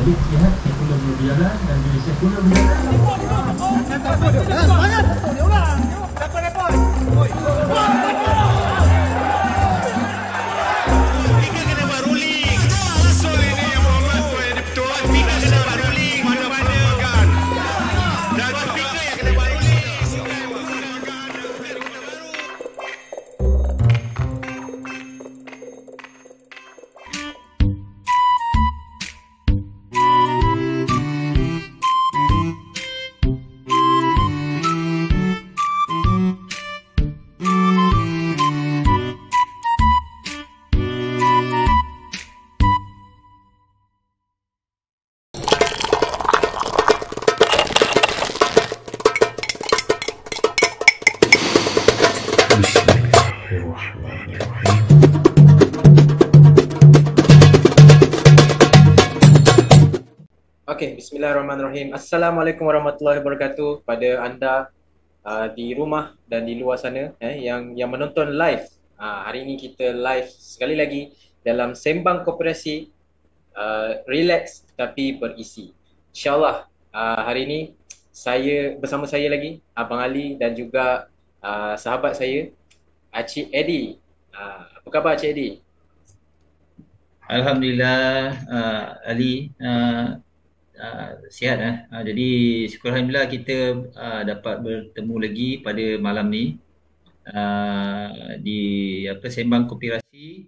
Jadi sihat, ekonomi berjalan dan bila ekonomi berjalan. Banyak dia ulang. Repot-repot. Okey, bismillahirrahmanirrahim. Assalamualaikum warahmatullahi wabarakatuh pada anda di rumah dan di luar sana yang menonton live. Hari ini kita live sekali lagi dalam Sembang Koperasi, relax tapi berisi. InsyaAllah hari ini bersama saya lagi Abang Ali dan juga sahabat saya Acik Eddie. Apa khabar Acik Eddie? Alhamdulillah Ali sihat jadi syukur Alhamdulillah kita dapat bertemu lagi pada malam ni di Sembang Koperasi,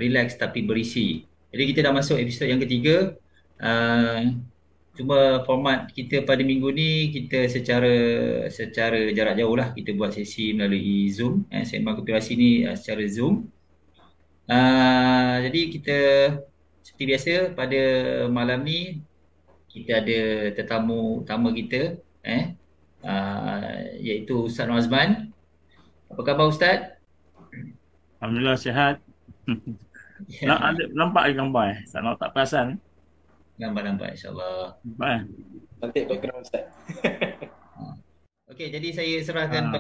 relax tapi berisi. Jadi kita dah masuk episod yang ketiga. Cuma format kita pada minggu ni kita secara jarak jauh lah, kita buat sesi melalui Zoom. Sembang Koperasi ni secara Zoom. Jadi kita seperti biasa pada malam ni kita ada tetamu utama kita iaitu Ustaz Nazman. Apa khabar Ustaz? Alhamdulillah sihat. Nampak gambar tak perasan. Nampak insya-Allah. Nampak Cantik background Ustaz. Okey, jadi saya serahkan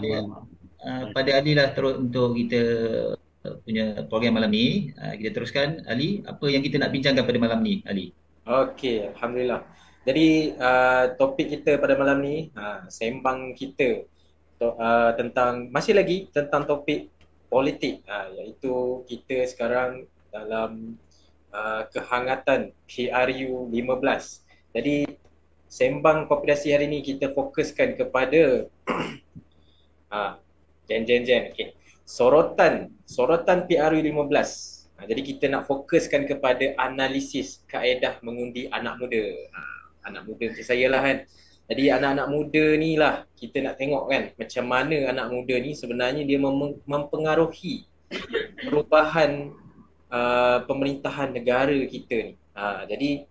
pada Ali lah terus untuk kita punya program malam ni. Kita teruskan. Ali, apa yang kita nak bincangkan pada malam ni, Ali? Okey, Alhamdulillah. Jadi topik kita pada malam ni, sembang kita masih lagi tentang topik politik, iaitu kita sekarang dalam kehangatan PRU 15. Jadi Sembang Koperasi hari ni kita fokuskan kepada okey, sorotan PRU 15. Jadi kita nak fokuskan kepada analisis kaedah mengundi anak muda. Anak muda macam saya lah kan. Jadi anak-anak muda ni lah kita nak tengok kan macam mana anak muda ni sebenarnya dia mempengaruhi perubahan pemerintahan negara kita ni. Jadi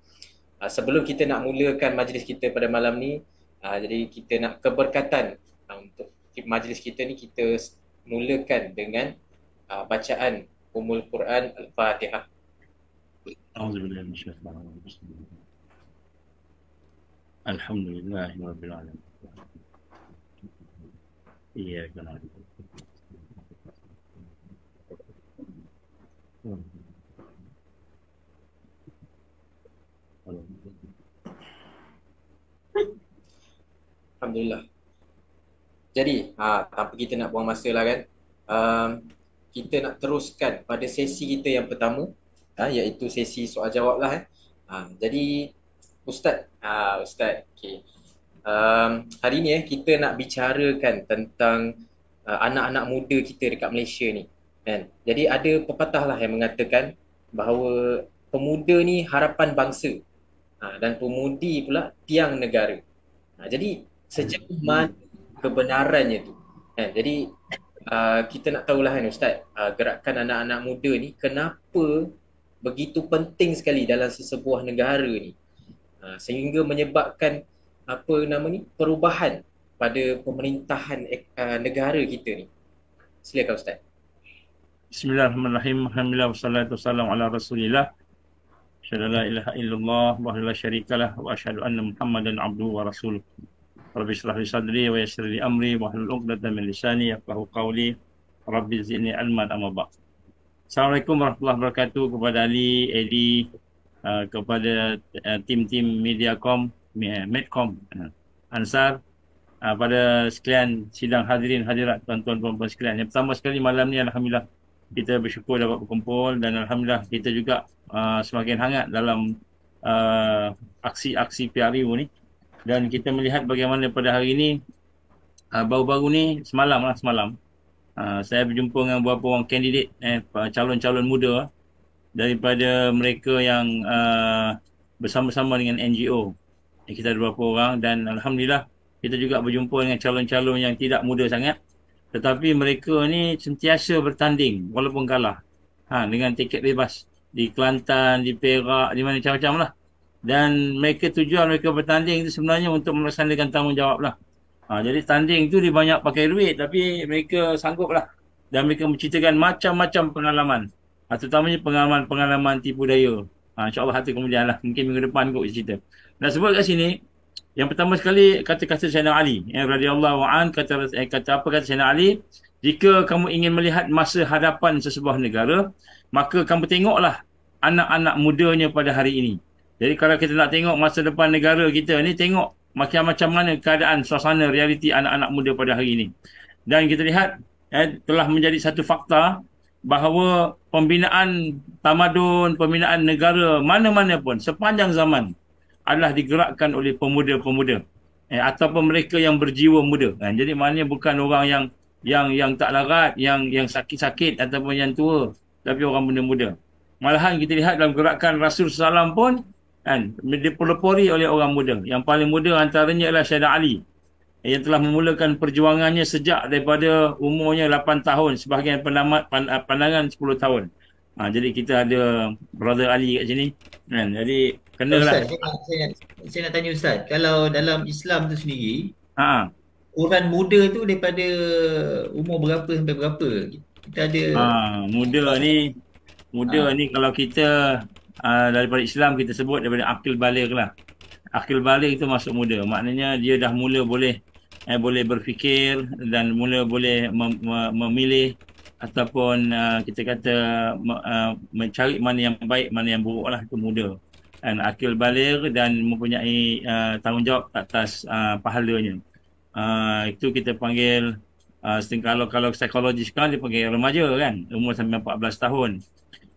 sebelum kita nak mulakan majlis kita pada malam ni, jadi kita nak keberkatan untuk majlis kita ni, kita mulakan dengan bacaan Ummul Quran Al-Fatihah. Auzubillahi minasyaitanir rajim. Alhamdulillahirabbil alamin. Iyyaka na'budu. Alhamdulillah. Jadi, tanpa kita nak buang masa lah kan, kita nak teruskan pada sesi kita yang pertama, iaitu sesi soal jawab lah. Jadi, Ustaz, okay. Hari ni kita nak bicarakan tentang anak-anak muda kita dekat Malaysia ni kan. Jadi ada pepatah lah yang mengatakan bahawa pemuda ni harapan bangsa, dan pemudi pula tiang negara. Jadi sejauh mana kebenarannya tu kan. Jadi kita nak tahulah kan Ustaz, gerakan anak-anak muda ni kenapa begitu penting sekali dalam sesebuah negara ni, sehingga menyebabkan perubahan pada pemerintahan negara kita ni. Silakan Ustaz. Bismillahirrahmanirrahim. Alhamdulillah wassalatu wassalamu ala Rasulillah. Asyhadu an la ilaha illallah wa la syarikalah wa asyhadu anna Muhammadan abduhu wa rasuluh. Rabbi shrah li sadri wa yassir li amri wa hlul 'uqdatam min lisani yafqahu qawli. Rabbi zidni ilman amma ba'd. Assalamualaikum warahmatullahi wabarakatuh kepada Ali, Eddie, kepada tim-tim Mediacom, Medcom, Ansar, pada sekalian sidang hadirin hadirat tuan-tuan puan-puan sekalian. Yang pertama sekali malam ni alhamdulillah kita bersyukur dapat berkumpul dan alhamdulillah kita juga semakin hangat dalam aksi-aksi PRU ni, dan kita melihat bagaimana pada hari ini baru-baru ni semalam saya berjumpa dengan beberapa orang kandidat calon-calon muda daripada mereka yang bersama-sama dengan NGO. Kita ada beberapa orang dan alhamdulillah kita juga berjumpa dengan calon-calon yang tidak muda sangat, tetapi mereka ni sentiasa bertanding walaupun kalah dengan tiket bebas di Kelantan, di Perak, di mana macam-macam lah. Dan mereka tujuan mereka bertanding itu sebenarnya untuk melaksanakan tanggungjawab lah. Jadi tanding tu dia banyak pakai duit, tapi mereka sanggup lah. Dan mereka menceritakan macam-macam pengalaman. Terutamanya pengalaman tipu daya. InsyaAllah hati kemudian lah. Mungkin minggu depan kot cerita. Dan sebut kat sini, yang pertama sekali kata-kata Sayyidina Ali. Radhiyallahu an, kata apa kata Sayyidina Ali? Jika kamu ingin melihat masa hadapan sesebuah negara, maka kamu tengoklah anak-anak mudanya pada hari ini. Jadi kalau kita nak tengok masa depan negara kita ni, tengok macam mana keadaan suasana realiti anak-anak muda pada hari ini. Dan kita lihat telah menjadi satu fakta bahawa pembinaan tamadun, pembinaan negara mana-mana pun sepanjang zaman adalah digerakkan oleh pemuda-pemuda ataupun mereka yang berjiwa muda. Jadi maknanya bukan orang yang tak larat, yang sakit-sakit ataupun yang tua, tapi orang muda-muda. Malahan kita lihat dalam gerakan Rasul SAW pun dipelopori oleh orang muda. Yang paling muda antaranya adalah Sayyidina Ali yang telah memulakan perjuangannya sejak daripada umurnya 8 tahun, sebahagian pandangan 10 tahun. Jadi kita ada Brother Ali kat sini. Jadi kenalah. Ustaz, saya nak tanya Ustaz, kalau dalam Islam tu sendiri, ukuran muda tu daripada umur berapa sampai berapa? Kita ada muda ni kalau kita daripada Islam kita sebut daripada akil baligh lah. Akil baligh itu masuk muda. Maknanya dia dah mula boleh berfikir dan mula boleh memilih ataupun kita kata mencari mana yang baik, mana yang buruk lah, itu muda. Dan akil baligh dan mempunyai tanggungjawab atas pahalanya. Itu kita panggil kalau psikologi sekarang dia panggil remaja kan, umur sampai 14 tahun.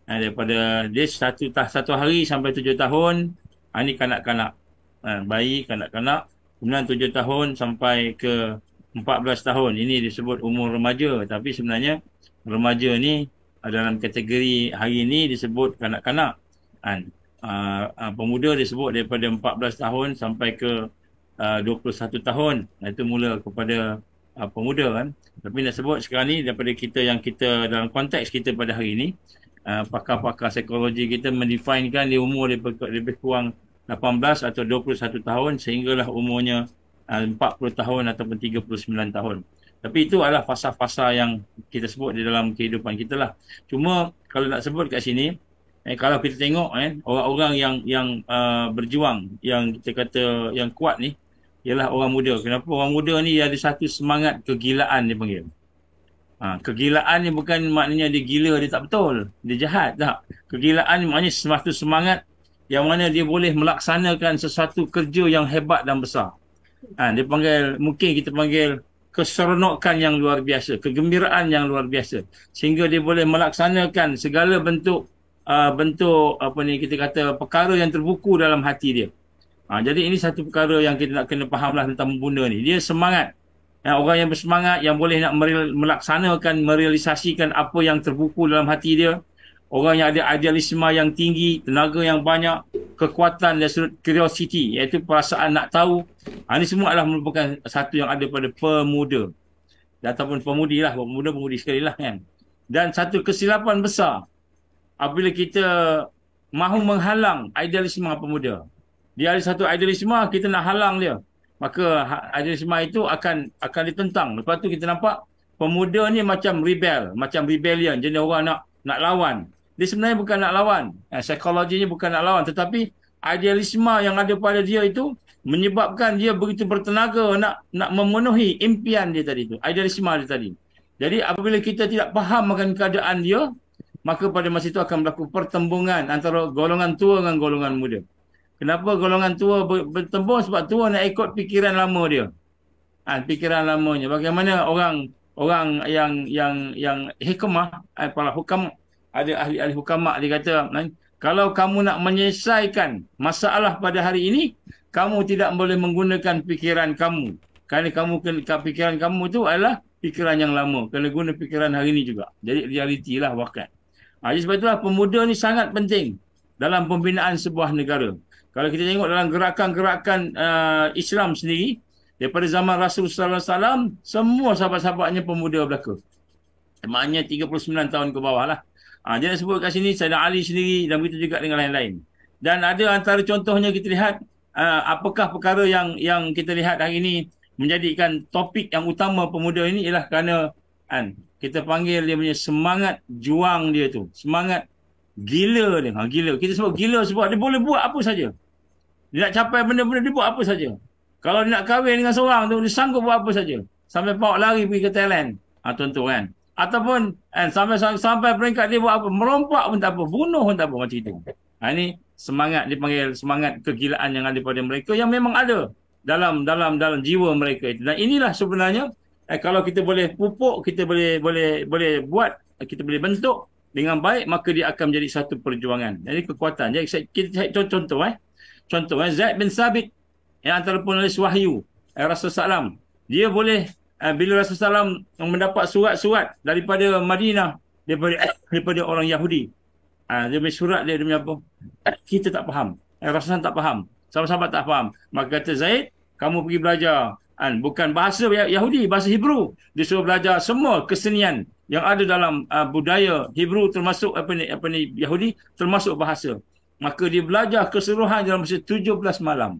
Daripada dia satu hari sampai 7 tahun, ini kanak-kanak, bayi kanak-kanak. Kemudian 7 tahun sampai ke 14 tahun, ini disebut umur remaja. Tapi sebenarnya remaja ni dalam kategori hari ini disebut kanak-kanak. Pemuda disebut daripada 14 tahun sampai ke 21 tahun. Itu mula kepada pemuda kan. Tapi nak sebut sekarang ni daripada kita dalam konteks kita pada hari ini, pakar-pakar psikologi kita mendefinekan dia umur lebih kurang 18 atau 21 tahun sehinggalah umurnya 40 tahun ataupun 39 tahun. Tapi itu adalah fasa-fasa yang kita sebut di dalam kehidupan kita lah. Cuma kalau nak sebut kat sini, kalau kita tengok orang-orang yang berjuang, yang kita kata yang kuat ni, ialah orang muda. Kenapa? Orang muda ni ada satu semangat kegilaan dia panggil. Kegilaan ni bukan maknanya dia gila, dia tak betul, dia jahat, tak. Kegilaan ni maknanya satu semangat yang mana dia boleh melaksanakan sesuatu kerja yang hebat dan besar. Dia panggil, mungkin kita panggil keseronokan yang luar biasa, kegembiraan yang luar biasa, sehingga dia boleh melaksanakan segala bentuk apa ni kita kata perkara yang terbuku dalam hati dia. Jadi ini satu perkara yang kita nak kena fahamlah tentang pemuda ni. Dia semangat. Orang yang bersemangat, yang boleh nak melaksanakan, merealisasikan apa yang terbuku dalam hati dia. Orang yang ada idealisme yang tinggi, tenaga yang banyak, kekuatan dan curiosity, iaitu perasaan nak tahu. Ini semua adalah merupakan satu yang ada pada pemuda. Ataupun pemudi lah, pemuda-pemudi sekali lah kan. Dan satu kesilapan besar apabila kita mahu menghalang idealisme pemuda. Dia ada satu idealisme, kita nak halang dia. Maka idealisme itu akan ditentang. Lepas tu kita nampak pemuda ni macam rebel, macam rebellion. Jadi orang nak lawan. Dia sebenarnya bukan nak lawan. Psikologinya bukan nak lawan. Tetapi idealisme yang ada pada dia itu menyebabkan dia begitu bertenaga nak memenuhi impian dia tadi tu. Idealisme dia tadi. Jadi apabila kita tidak faham akan keadaan dia, maka pada masa itu akan berlaku pertembungan antara golongan tua dengan golongan muda. Kenapa golongan tua bertembung? Sebab tua nak ikut fikiran lama dia. Fikiran lamanya. Bagaimana orang yang hikmah, para hukam, ada ahli-ahli hukamak dia kata, kalau kamu nak menyelesaikan masalah pada hari ini, kamu tidak boleh menggunakan fikiran kamu. Kerana fikiran kamu itu adalah fikiran yang lama. Kena guna fikiran hari ini juga. Jadi realiti lah wakat. Jadi sebab itulah pemuda ni sangat penting dalam pembinaan sebuah negara. Kalau kita tengok dalam gerakan-gerakan Islam sendiri, daripada zaman Rasulullah SAW, semua sahabat-sahabatnya pemuda belaka. Maknanya 39 tahun ke bawah lah. Dia nak sebut kat sini, Sayyidina Ali sendiri dan begitu juga dengan lain-lain. Dan ada antara contohnya kita lihat, apakah perkara yang kita lihat hari ini menjadikan topik yang utama pemuda ini ialah kerana kita panggil dia punya semangat juang dia tu. Semangat gila dia. Gila. Kita sebut gila sebab dia boleh buat apa saja. Dia nak capai benda-benda, dia buat apa saja. Kalau dia nak kahwin dengan seorang tu, dia sanggup buat apa saja. Sampai bawa lari pergi ke Thailand. Tuan-tuan kan. Ataupun sampai peringkat dia buat apa. Merompak pun tak apa. Bunuh pun tak apa macam itu. Ini semangat dipanggil semangat kegilaan yang ada pada mereka yang memang ada dalam jiwa mereka itu. Dan inilah sebenarnya kalau kita boleh pupuk, kita boleh buat, kita boleh bentuk dengan baik, maka dia akan menjadi satu perjuangan. Jadi kekuatan. Jadi kita contoh Zaid bin Sabit yang antara penulis wahyu Rasulullah SAW. Dia boleh bila Rasulullah SAW mendapat surat-surat daripada Madinah, daripada orang Yahudi. Dia punya surat dia punya apa? Kita tak faham. Rasulullah tak faham. Sahabat-sahabat tak faham. Maka kata Zaid, kamu pergi belajar bukan bahasa Yahudi, bahasa Hebrew. Dia suruh belajar semua kesenian yang ada dalam budaya Hebrew, termasuk apa ni Yahudi, termasuk bahasa. Maka dia belajar keseluruhan dalam masa 17 malam.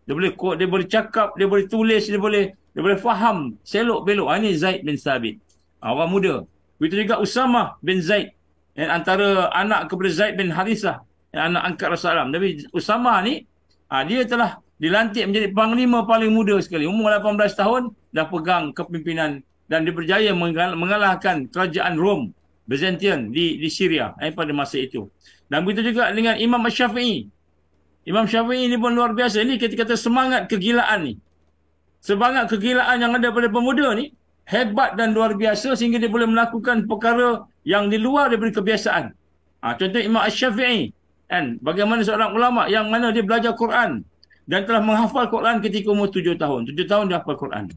Dia boleh cakap, dia boleh tulis, dia boleh faham selok belok. Ini Zaid bin Sabit. Orang muda. Begitu juga Usamah bin Zaid. Yang antara anak kepada Zaid bin Harithah. Yang anak angkat Rasulullah SAW. Tapi Usamah ni, dia telah dilantik menjadi panglima paling muda sekali. Umur 18 tahun, dah pegang kepimpinan. Dan dia berjaya mengalahkan kerajaan Rom, Byzantium di Syria pada masa itu. Dan begitu juga dengan Imam Syafi'i. Imam Syafi'i ni pun luar biasa. Ini kita kata semangat kegilaan ni. Semangat kegilaan yang ada pada pemuda ni hebat dan luar biasa sehingga dia boleh melakukan perkara yang di luar daripada kebiasaan. Contoh Imam Syafi'i. Bagaimana seorang ulama yang mana dia belajar Quran dan telah menghafal Quran ketika umur 7 tahun. 7 tahun dia hafal Quran.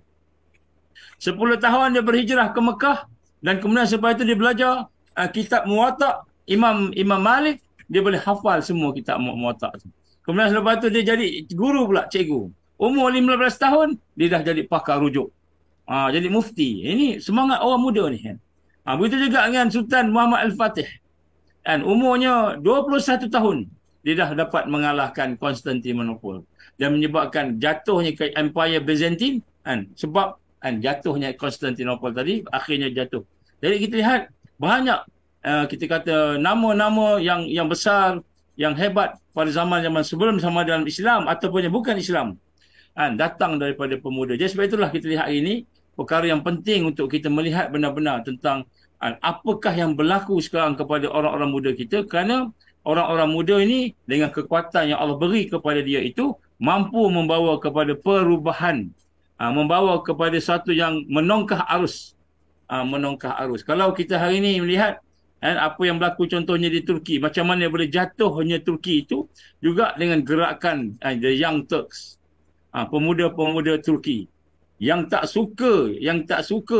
10 tahun dia berhijrah ke Mekah dan kemudian selepas itu dia belajar kitab Muwatta' Imam Malik. Dia boleh hafal semua kitab Muwatta' tu. Kemudian selepas itu dia jadi guru pula, cikgu. Umur 15 tahun, dia dah jadi pakar rujuk. Jadi mufti. Ini semangat orang muda ni. Begitu juga dengan Sultan Muhammad Al-Fatih. Umurnya 21 tahun, dia dah dapat mengalahkan Konstantinopel. Dan menyebabkan jatuhnya ke Empire Byzantine. Sebab jatuhnya Konstantinopel tadi, akhirnya jatuh. Jadi kita lihat banyak kita kata nama-nama yang besar, yang hebat pada zaman sebelum sama dalam Islam ataupun yang bukan Islam. Datang daripada pemuda. Jadi sebab itulah kita lihat hari ini perkara yang penting untuk kita melihat benar-benar tentang apakah yang berlaku sekarang kepada orang-orang muda kita, kerana orang-orang muda ini dengan kekuatan yang Allah beri kepada dia itu mampu membawa kepada perubahan, membawa kepada satu yang menongkah arus. Kalau kita hari ini melihat apa yang berlaku contohnya di Turki, macam mana boleh jatuhnya Turki itu juga dengan gerakan the Young Turks. Pemuda-pemuda Turki yang tak suka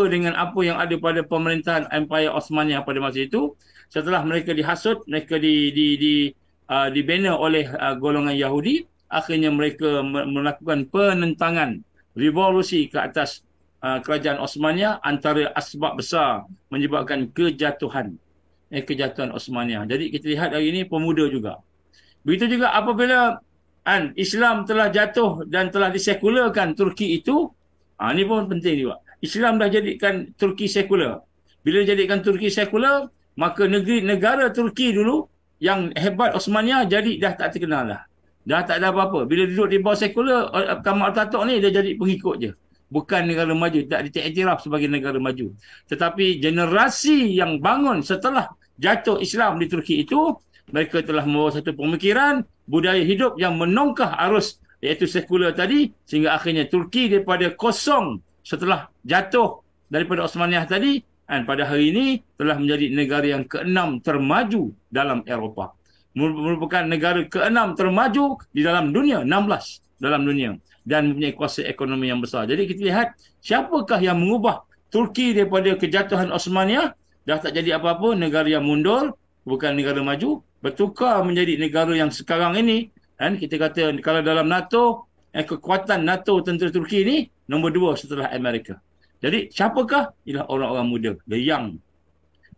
dengan apa yang ada pada pemerintahan Empire Osmania pada masa itu. Setelah mereka dihasut, mereka dibina oleh golongan Yahudi, akhirnya mereka melakukan penentangan, revolusi ke atas kerajaan Osmania. Antara asbab besar menyebabkan kejatuhan Osmania. Jadi kita lihat hari ini pemuda juga. Begitu juga apabila Islam telah jatuh dan telah disekularkan Turki itu, ini pun penting juga. Islam dah jadikan Turki sekular. Bila jadikan Turki sekular, maka negara Turki dulu yang hebat Osmania jadi dah tak terkenal dah. Dah tak ada apa-apa. Bila duduk di bawah sekular, Kemal Atatürk ni dia jadi pengikut je. Bukan negara maju, tak diiktiraf sebagai negara maju. Tetapi generasi yang bangun setelah jatuh Islam di Turki itu, mereka telah membawa satu pemikiran, budaya hidup yang menongkah arus iaitu sekular tadi, sehingga akhirnya Turki daripada kosong setelah jatuh daripada Osmaniyah tadi, dan pada hari ini telah menjadi negara yang ke-6 termaju dalam Eropah. Merupakan negara ke-6 termaju di dalam dunia, 16 dalam dunia, dan mempunyai kuasa ekonomi yang besar. Jadi kita lihat siapakah yang mengubah Turki daripada kejatuhan Osmaniyah, dah tak jadi apa-apa, negara yang mundur, bukan negara maju, bertukar menjadi negara yang sekarang ini. Dan kita kata kalau dalam NATO, kekuatan NATO tentera Turki ini nombor 2 setelah Amerika. Jadi siapakah? Ialah orang-orang muda, the young.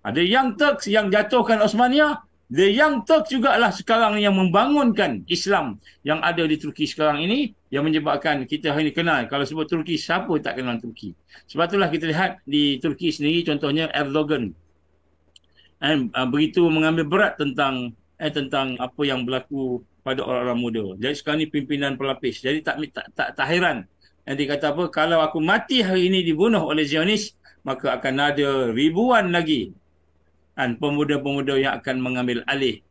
Ada Young Turks yang jatuhkan Osmaniyah. The Young Turks jugalah sekarang yang membangunkan Islam yang ada di Turki sekarang ini, yang menyebabkan kita hari ini kenal. Kalau sebut Turki, siapa tak kenal Turki? Sebab itulah kita lihat di Turki sendiri, contohnya Erdogan, begitu mengambil berat tentang apa yang berlaku pada orang-orang muda. Jadi sekarang ni pimpinan pelapis. Jadi tak heran. Yang dia kata apa? Kalau aku mati hari ini dibunuh oleh Zionis, maka akan ada ribuan lagi pemuda-pemuda yang akan mengambil alih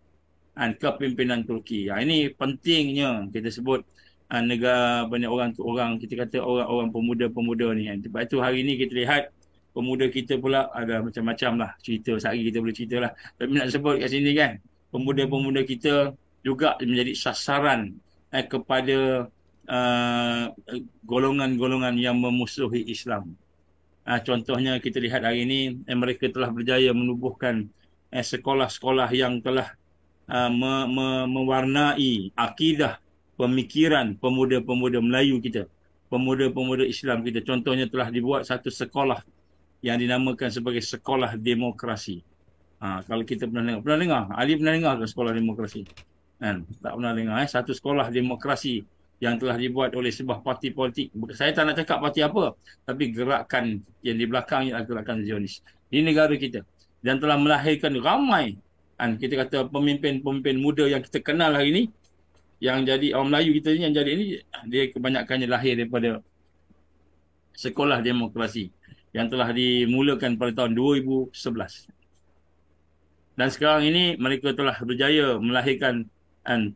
kepimpinan Turki. Ini pentingnya kita sebut negara banyak orang kita kata orang-orang pemuda-pemuda ni. Sebab itu hari ini kita lihat pemuda kita pula ada macam-macam lah cerita. Sehari kita boleh cerita lah. Tapi nak sebut kat sini kan, pemuda-pemuda kita juga menjadi sasaran kepada golongan-golongan yang memusuhi Islam. Contohnya kita lihat hari ini mereka telah berjaya menubuhkan sekolah-sekolah yang telah mewarnai akidah, pemikiran pemuda-pemuda Melayu kita, pemuda-pemuda Islam kita. Contohnya telah dibuat satu sekolah yang dinamakan sebagai sekolah demokrasi. Kalau kita pernah dengar, Ali pernah dengar ke sekolah demokrasi? Tak pernah dengar. Satu sekolah demokrasi yang telah dibuat oleh sebuah parti politik. Saya tak nak cakap parti apa, tapi gerakan yang di belakangnya adalah gerakan Zionis di negara kita, dan telah melahirkan ramai kita kata pemimpin-pemimpin muda yang kita kenal hari ini, yang jadi orang Melayu kita ni, yang jadi ini, dia kebanyakannya lahir daripada sekolah demokrasi yang telah dimulakan pada tahun 2011. Dan sekarang ini mereka telah berjaya melahirkan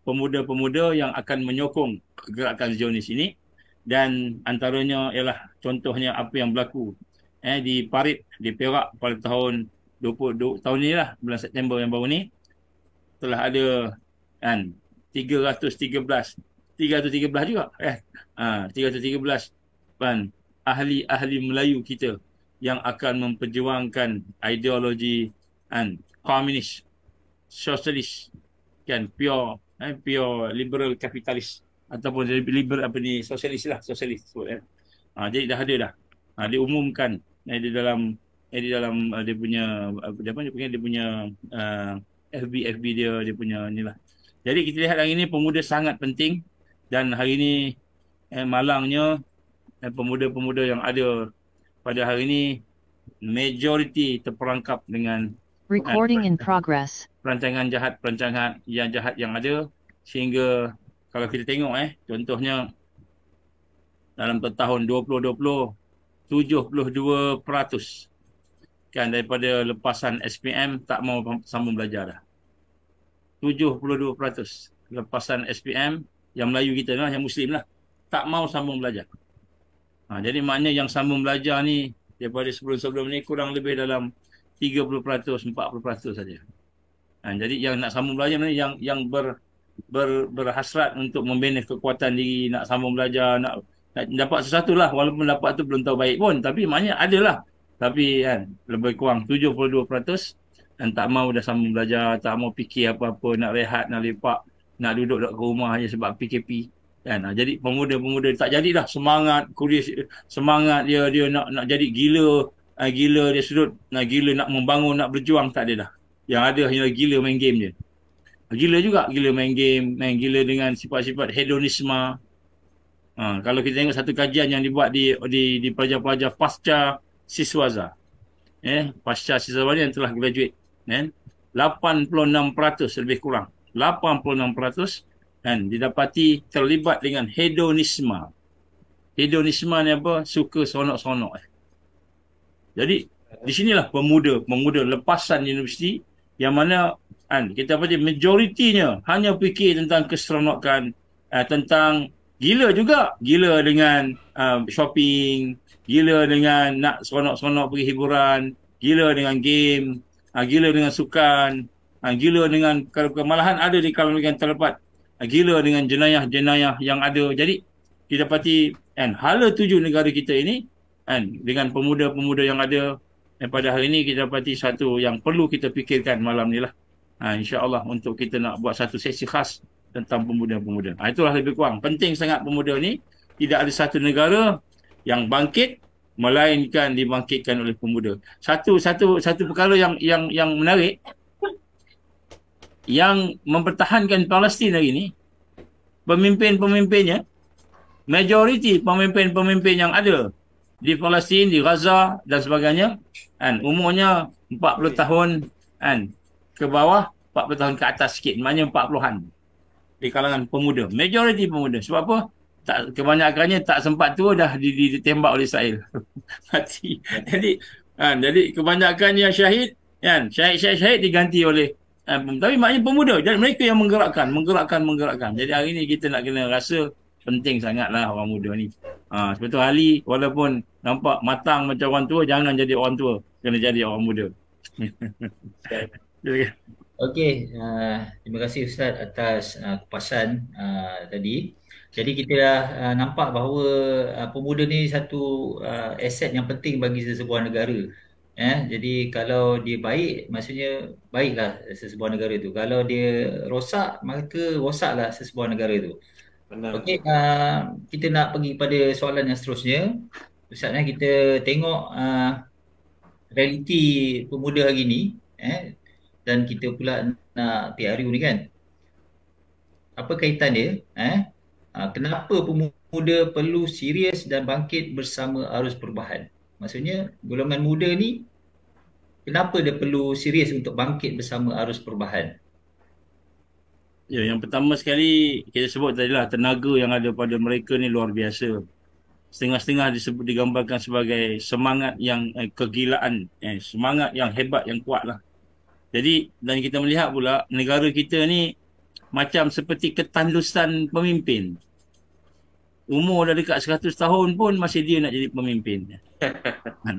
pemuda-pemuda yang akan menyokong gerakan Zionis ini, dan antaranya ialah contohnya apa yang berlaku di Parit, di Perak pada tahun 20 tahun ni lah, bulan September yang baru ni, telah ada 313 juga 313 ahli Melayu kita yang akan memperjuangkan ideologi komunis, sosialis, pure liberal kapitalis, ataupun liberal sosialis lah, sosialis sebut. Jadi dah ada dah. Diumumkan di dalam dia punya FB dia punya inilah. Jadi kita lihat hari ini pemuda sangat penting, dan hari ini malangnya pemuda-pemuda yang ada pada hari ini majoriti terperangkap dengan recording in progress. Perancangan yang jahat yang ada, sehingga kalau kita tengok contohnya dalam tahun 2020 72% daripada lepasan SPM tak mau sambung belajar dah. 72% lepasan SPM yang Melayu kita lah, yang Muslim lah, tak mau sambung belajar. Jadi maknanya yang sambung belajar ni daripada sebelum-sebelum ni kurang lebih dalam 30%, 40% saja. Jadi yang nak sambung belajar ni, yang berhasrat untuk membina kekuatan diri, nak sambung belajar, nak dapat sesuatu lah, walaupun dapat tu belum tahu baik pun, tapi maknanya adalah. Tapi lebih kurang 72% dan tak mau dah sambung belajar, tak mau fikir apa-apa, nak rehat, nak lepak, nak duduk kat rumah hanya sebab PKP. Jadi pemuda-pemuda tak jadilah semangat kuliah, semangat dia nak jadi gila dia sudut, gila nak membangun, nak berjuang, tak ada dah. Yang ada hanya gila main game je. Gila juga, gila main game, gila dengan sifat-sifat hedonisme. Kalau kita tengok satu kajian yang dibuat di pelajar-pelajar pasca siswaza, pasca siswaza yang telah graduate, 86% lebih kurang, 86% didapati terlibat dengan hedonisme. Hedonisme ni apa? Suka sonok-sonok. Jadi di sinilah pemuda lepasan universiti yang mana kita majoritinya hanya fikir tentang keseronokan, tentang gila juga, gila dengan shopping, gila dengan nak seronok-seronok pergi hiburan, gila dengan game, gila dengan sukan, gila dengan malahan ada di kalangan yang terlepas, gila dengan jenayah-jenayah yang ada. Jadi kita dapati hala tuju negara kita ini dengan pemuda-pemuda yang ada, pada hari ini kita dapati satu yang perlu kita fikirkan malam ni lah. InsyaAllah untuk kita nak buat satu sesi khas tentang pemuda-pemuda. Itulah lebih kurang. Penting sangat pemuda ni. Tidak ada satu negara yang bangkit melainkan dibangkitkan oleh pemuda. Satu perkara yang menarik yang mempertahankan Palestin hari ini, pemimpin-pemimpinnya, majoriti pemimpin-pemimpin yang ada di Palestin, di Gaza dan sebagainya, umurnya 40 tahun ke bawah, 40 tahun ke atas sikit, maknanya 40-an di kalangan pemuda, majoriti pemuda. Sebab apa? Kebanyakannya tak sempat tua dah ditembak oleh Israel. Mati. Jadi kebanyakannya syahid, syahid diganti oleh tapi maknanya pemuda. Jadi mereka yang menggerakkan. Jadi hari ini kita nak kena rasa penting sangatlah orang muda ni. Sebab tu Ali walaupun nampak matang macam orang tua, jangan jadi orang tua, kena jadi orang muda. Okey, terima kasih Ustaz atas kupasan tadi. Jadi kita dah nampak bahawa pemuda ni satu aset yang penting bagi sesebuah negara. Jadi kalau dia baik, maksudnya baiklah sesebuah negara itu. Kalau dia rosak, maka rosaklah sesebuah negara itu. Benar. Okey, kita nak pergi pada soalan yang seterusnya. Ustaz, kita tengok realiti pemuda hari ni, dan kita pula nak PRU ni kan. Apa kaitan dia? Kenapa pemuda perlu serius dan bangkit bersama arus perubahan? Maksudnya golongan muda ni kenapa dia perlu serius untuk bangkit bersama arus perubahan? Ya, yang pertama sekali kita sebut tadilah tenaga yang ada pada mereka ni luar biasa. Setengah-setengah digambarkan sebagai semangat yang kegilaan, semangat yang hebat, yang kuat lah. Jadi, dan kita melihat pula negara kita ni macam seperti ketandusan pemimpin. Umur dah dekat 100 tahun pun masih dia nak jadi pemimpin.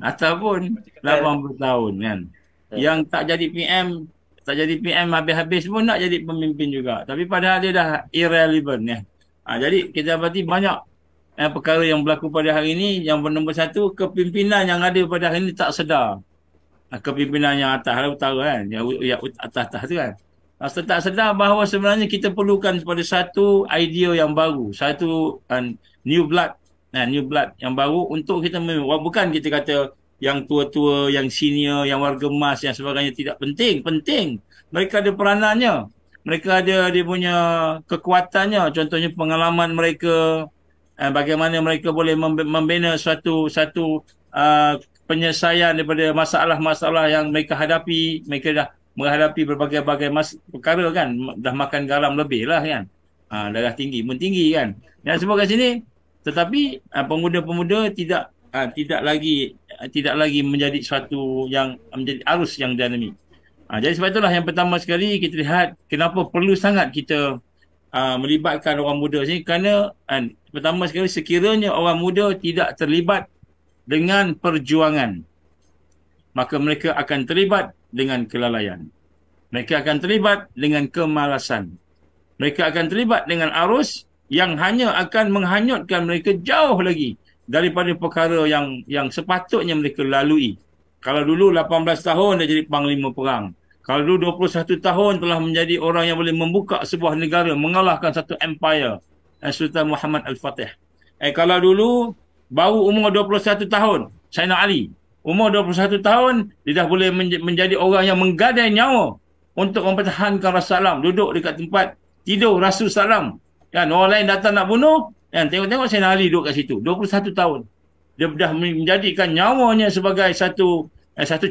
Ataupun 80 tahun kan. Yang tak jadi PM habis-habis pun nak jadi pemimpin juga. Tapi padahal dia dah irrelevant ya. Jadi kita dapati banyak perkara yang berlaku pada hari ini. Yang nombor satu, kepimpinan yang ada pada hari ini tak sedar. Kepimpinan yang atas utara kan, yang atas tu kan. Tak sedar bahawa sebenarnya kita perlukan pada satu idea yang baru, satu new blood yang baru untuk kita bukan kita kata yang tua-tua, yang senior, yang warga emas, yang sebagainya tidak penting. Mereka ada peranannya. Mereka ada dia punya kekuatannya, contohnya pengalaman mereka, bagaimana mereka boleh membina suatu penyelesaian daripada masalah-masalah yang mereka hadapi. Mereka dah menghadapi berbagai-bagai perkara kan. Dah makan garam lebih lah kan. Darah tinggi pun tinggi kan. Dan sebab kat sini. Tetapi pemuda-pemuda tidak lagi menjadi suatu yang menjadi arus yang dinamik. Jadi sebab itulah yang pertama sekali kita lihat kenapa perlu sangat kita melibatkan orang muda sini. Kerana pertama sekali sekiranya orang muda tidak terlibat dengan perjuangan, maka mereka akan terlibat dengan kelalaian. Mereka akan terlibat dengan kemalasan. Mereka akan terlibat dengan arus yang hanya akan menghanyutkan mereka jauh lagi daripada perkara yang sepatutnya mereka lalui. Kalau dulu 18 tahun dah jadi panglima perang. Kalau dulu 21 tahun telah menjadi orang yang boleh membuka sebuah negara, mengalahkan satu empire, Sultan Muhammad Al-Fatih. Kalau dulu baru umur 21 tahun, Sayyidina Ali, umur 21 tahun, dia dah boleh menjadi orang yang menggadai nyawa untuk mempertahankan Rasulullah SAW. Duduk dekat tempat tidur Rasulullah SAW. Kan, orang lain datang nak bunuh, kan, tengok-tengok Sayyidina Ali duduk kat situ. 21 tahun. Dia dah menjadikan nyawanya sebagai satu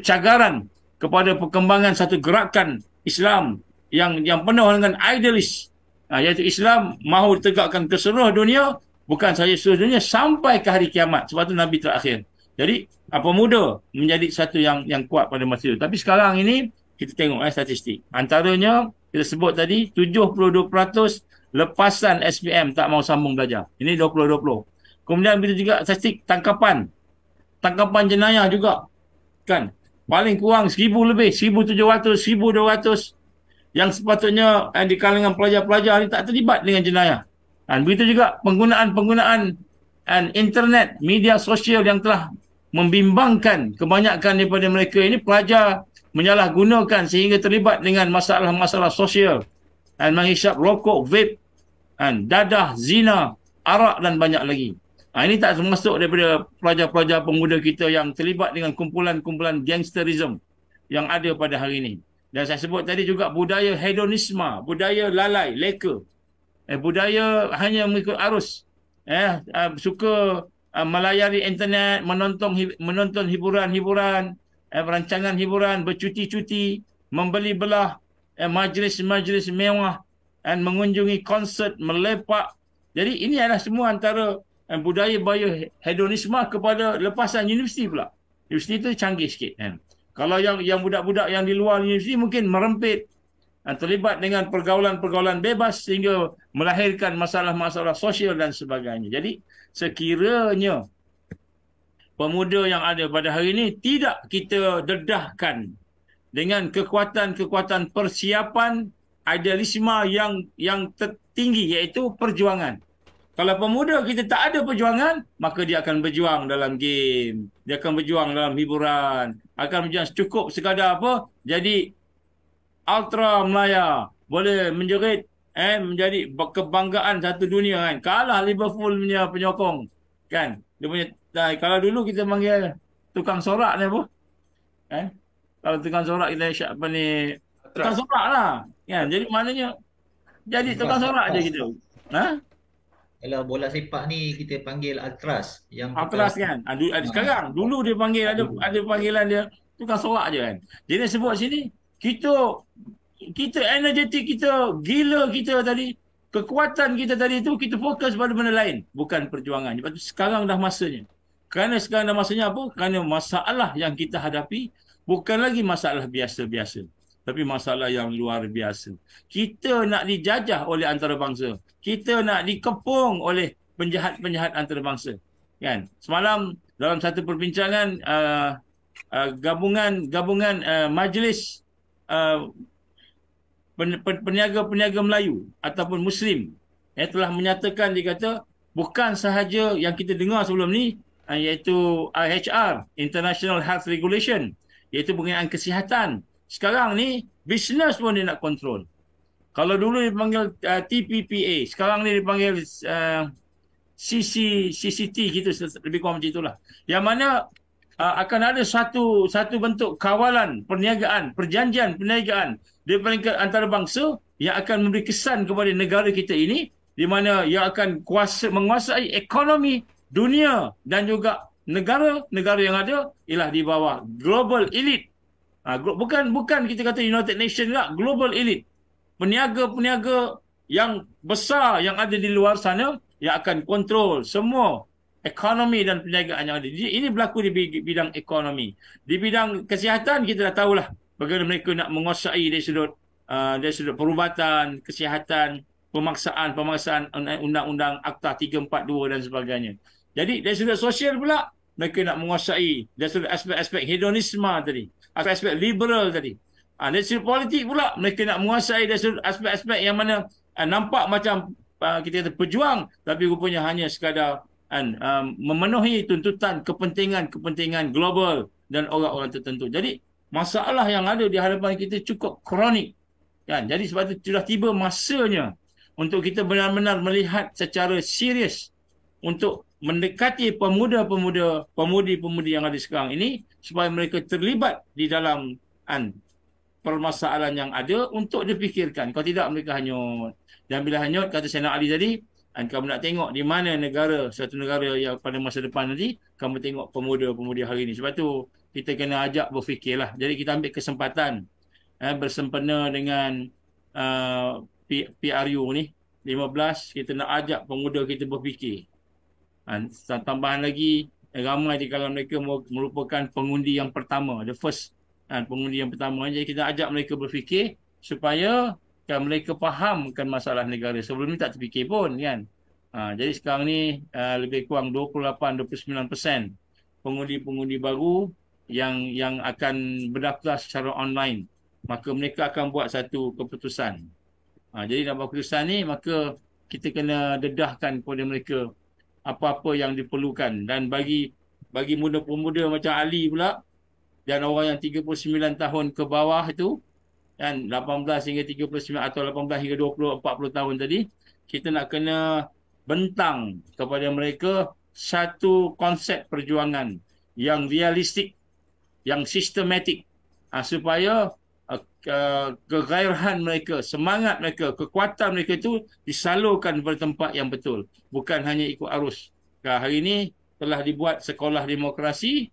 cagaran kepada perkembangan satu gerakan Islam yang penuh dengan idealis. Iaitu Islam mahu tegakkan ke seluruh dunia, bukan sahaja seluruh dunia, sampai ke hari kiamat. Sebab itu Nabi terakhir. Jadi, pemuda menjadi satu yang kuat pada masa itu. Tapi sekarang ini, kita tengok statistik. Antaranya kita sebut tadi 72% lepasan SPM tak mau sambung belajar. Ini 2020. Kemudian kita juga statistik tangkapan jenayah juga kan. Paling kurang 1,000 lebih, 1,700, 1,200 yang sepatutnya di kalangan pelajar-pelajar ini tak terlibat dengan jenayah. Dan begitu juga penggunaan internet, media sosial yang telah membimbangkan kebanyakan daripada mereka ini pelajar menyalahgunakan sehingga terlibat dengan masalah-masalah sosial dan menghisap rokok, vape, dadah, zina, arak dan banyak lagi. Ini tak termasuk daripada pelajar-pelajar pemuda kita yang terlibat dengan kumpulan-kumpulan gangsterism yang ada pada hari ini. Dan saya sebut tadi juga budaya hedonisme, budaya lalai, leka, budaya hanya mengikut arus, suka melayari internet, menonton hiburan-hiburan, rancangan hiburan, bercuti-cuti, membeli belah, majlis-majlis mewah, dan mengunjungi konsert, melepak. Jadi ini adalah semua antara budaya hedonisme kepada lepasan universiti pula. Universiti itu canggih sikit kan. Kalau yang budak-budak yang di luar universiti mungkin merempit, terlibat dengan pergaulan-pergaulan bebas sehingga melahirkan masalah-masalah sosial dan sebagainya. Jadi sekiranya pemuda yang ada pada hari ini tidak kita dedahkan dengan kekuatan-kekuatan persiapan idealisme yang tertinggi iaitu perjuangan. Kalau pemuda kita tak ada perjuangan, maka dia akan berjuang dalam game, dia akan berjuang dalam hiburan, akan berjuang cukup sekadar apa? Jadi Ultra Melaya, boleh menjerit menjadi kebanggaan satu dunia kan. Kalah Liverpool punya penyokong kan. Dia punya kalau dulu kita panggil tukang sorak ni apa? Kalau tukang sorak kita apa ni? Tukang sorak lah. Kan? Jadi maknanya jadi tukang sorak je gitu. Kalau bola sepak ni kita panggil Ultras. Ultras kan. Sekarang dulu dia panggil ada panggilan dia tukang sorak je kan. Jadi sebut sini kita energetik kita, gila kita tadi, kekuatan kita tadi tu kita fokus pada benda lain, bukan perjuangan. Lepas tu sekarang dah masanya. Kerana sekarang dah masanya apa? Kerana masalah yang kita hadapi bukan lagi masalah biasa-biasa, tapi masalah yang luar biasa. Kita nak dijajah oleh antarabangsa. Kita nak dikepung oleh penjahat-penjahat antarabangsa. Kan? Semalam dalam satu perbincangan gabungan majlis peniaga Melayu ataupun Muslim telah menyatakan, dia kata bukan sahaja yang kita dengar sebelum ni iaitu IHR, International Health Regulation, iaitu berkenaan kesihatan. Sekarang ni bisnes pun dia nak kontrol. Kalau dulu dipanggil TPPA, sekarang ni dipanggil CCT gitu, lebih kurang macam itulah. Yang mana akan ada satu bentuk kawalan perniagaan, perjanjian perniagaan di peringkat antarabangsa yang akan memberi kesan kepada negara kita ini, di mana yang akan menguasai ekonomi dunia dan juga negara-negara yang ada ialah di bawah global elite. Bukan kita kata United Nations lah, global elite. Peniaga-peniaga yang besar yang ada di luar sana yang akan kontrol semua ekonomi dan perniagaan yang ada. Ini berlaku di bidang ekonomi. Di bidang kesihatan kita dah tahulah bagaimana mereka nak menguasai dari sudut perubatan, kesihatan, pemaksaan undang-undang Akta 342 dan sebagainya. Jadi dari sudut sosial pula mereka nak menguasai dari sudut aspek-aspek hedonisme tadi, aspek-aspek liberal tadi. Dari sudut politik pula mereka nak menguasai dari sudut aspek-aspek yang mana nampak macam kita kata pejuang, tapi rupanya hanya sekadar memenuhi tuntutan kepentingan global dan orang-orang tertentu. Jadi masalah yang ada di hadapan kita cukup kronik kan. Jadi sebab itu sudah tiba masanya untuk kita benar-benar melihat secara serius untuk mendekati pemudi-pemudi yang ada sekarang ini supaya mereka terlibat di dalam permasalahan yang ada untuk dipikirkan. Kalau tidak mereka hanyut. Dan bila hanyut, kata Sayyidina Ali tadi, kamu nak tengok di mana satu negara yang pada masa depan nanti, kamu tengok pemuda-pemudi hari ini. Sebab tu kita kena ajak berfikirlah. Jadi kita ambil kesempatan bersempena dengan PRU ni 15, kita nak ajak pemuda kita berfikir. Tambahan lagi, ramai di kalangan mereka merupakan pengundi yang pertama, the first Pengundi yang pertama. Jadi kita ajak mereka berfikir supaya kan mereka fahamkan masalah negara. Sebelum ni tak terfikir pun kan. Jadi sekarang ni lebih kurang 28-29% pengundi-pengundi baru yang akan berdaftar secara online. Maka mereka akan buat satu keputusan. Jadi dalam keputusan ni maka kita kena dedahkan kepada mereka apa-apa yang diperlukan. Dan bagi muda-pemuda macam Ali pula dan orang yang 39 tahun ke bawah itu kan 18 hingga 39 atau 18 hingga 20 40 tahun tadi, kita nak kena bentang kepada mereka satu konsep perjuangan yang realistik, yang sistematik, supaya kegairahan mereka, semangat mereka, kekuatan mereka itu disalurkan pada tempat yang betul, bukan hanya ikut arus. Hari ini telah dibuat sekolah demokrasi,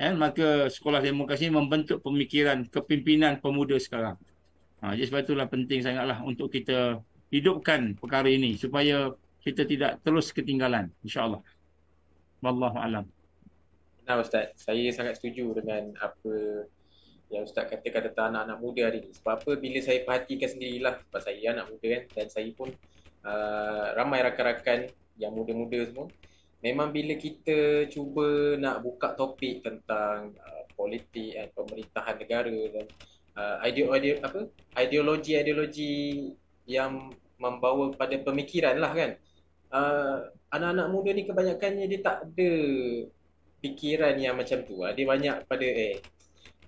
maka sekolah demokrasi membentuk pemikiran kepimpinan pemuda sekarang. Jadi sebab itulah penting sangatlah untuk kita hidupkan perkara ini supaya kita tidak terus ketinggalan, insya-Allah. Wallahu alam. Nah Ustaz, saya sangat setuju dengan apa yang Ustaz katakan tentang anak-anak muda hari ini. Sebab apa, bila saya perhatikan sendirilah, sebab saya anak muda kan, dan saya pun ramai rakan-rakan yang muda-muda semua, memang bila kita cuba nak buka topik tentang politik dan pemerintahan negara dan ideologi yang membawa pada pemikiran lah kan, anak-anak muda ni kebanyakannya dia tak ada fikiran yang macam tu. Dia banyak pada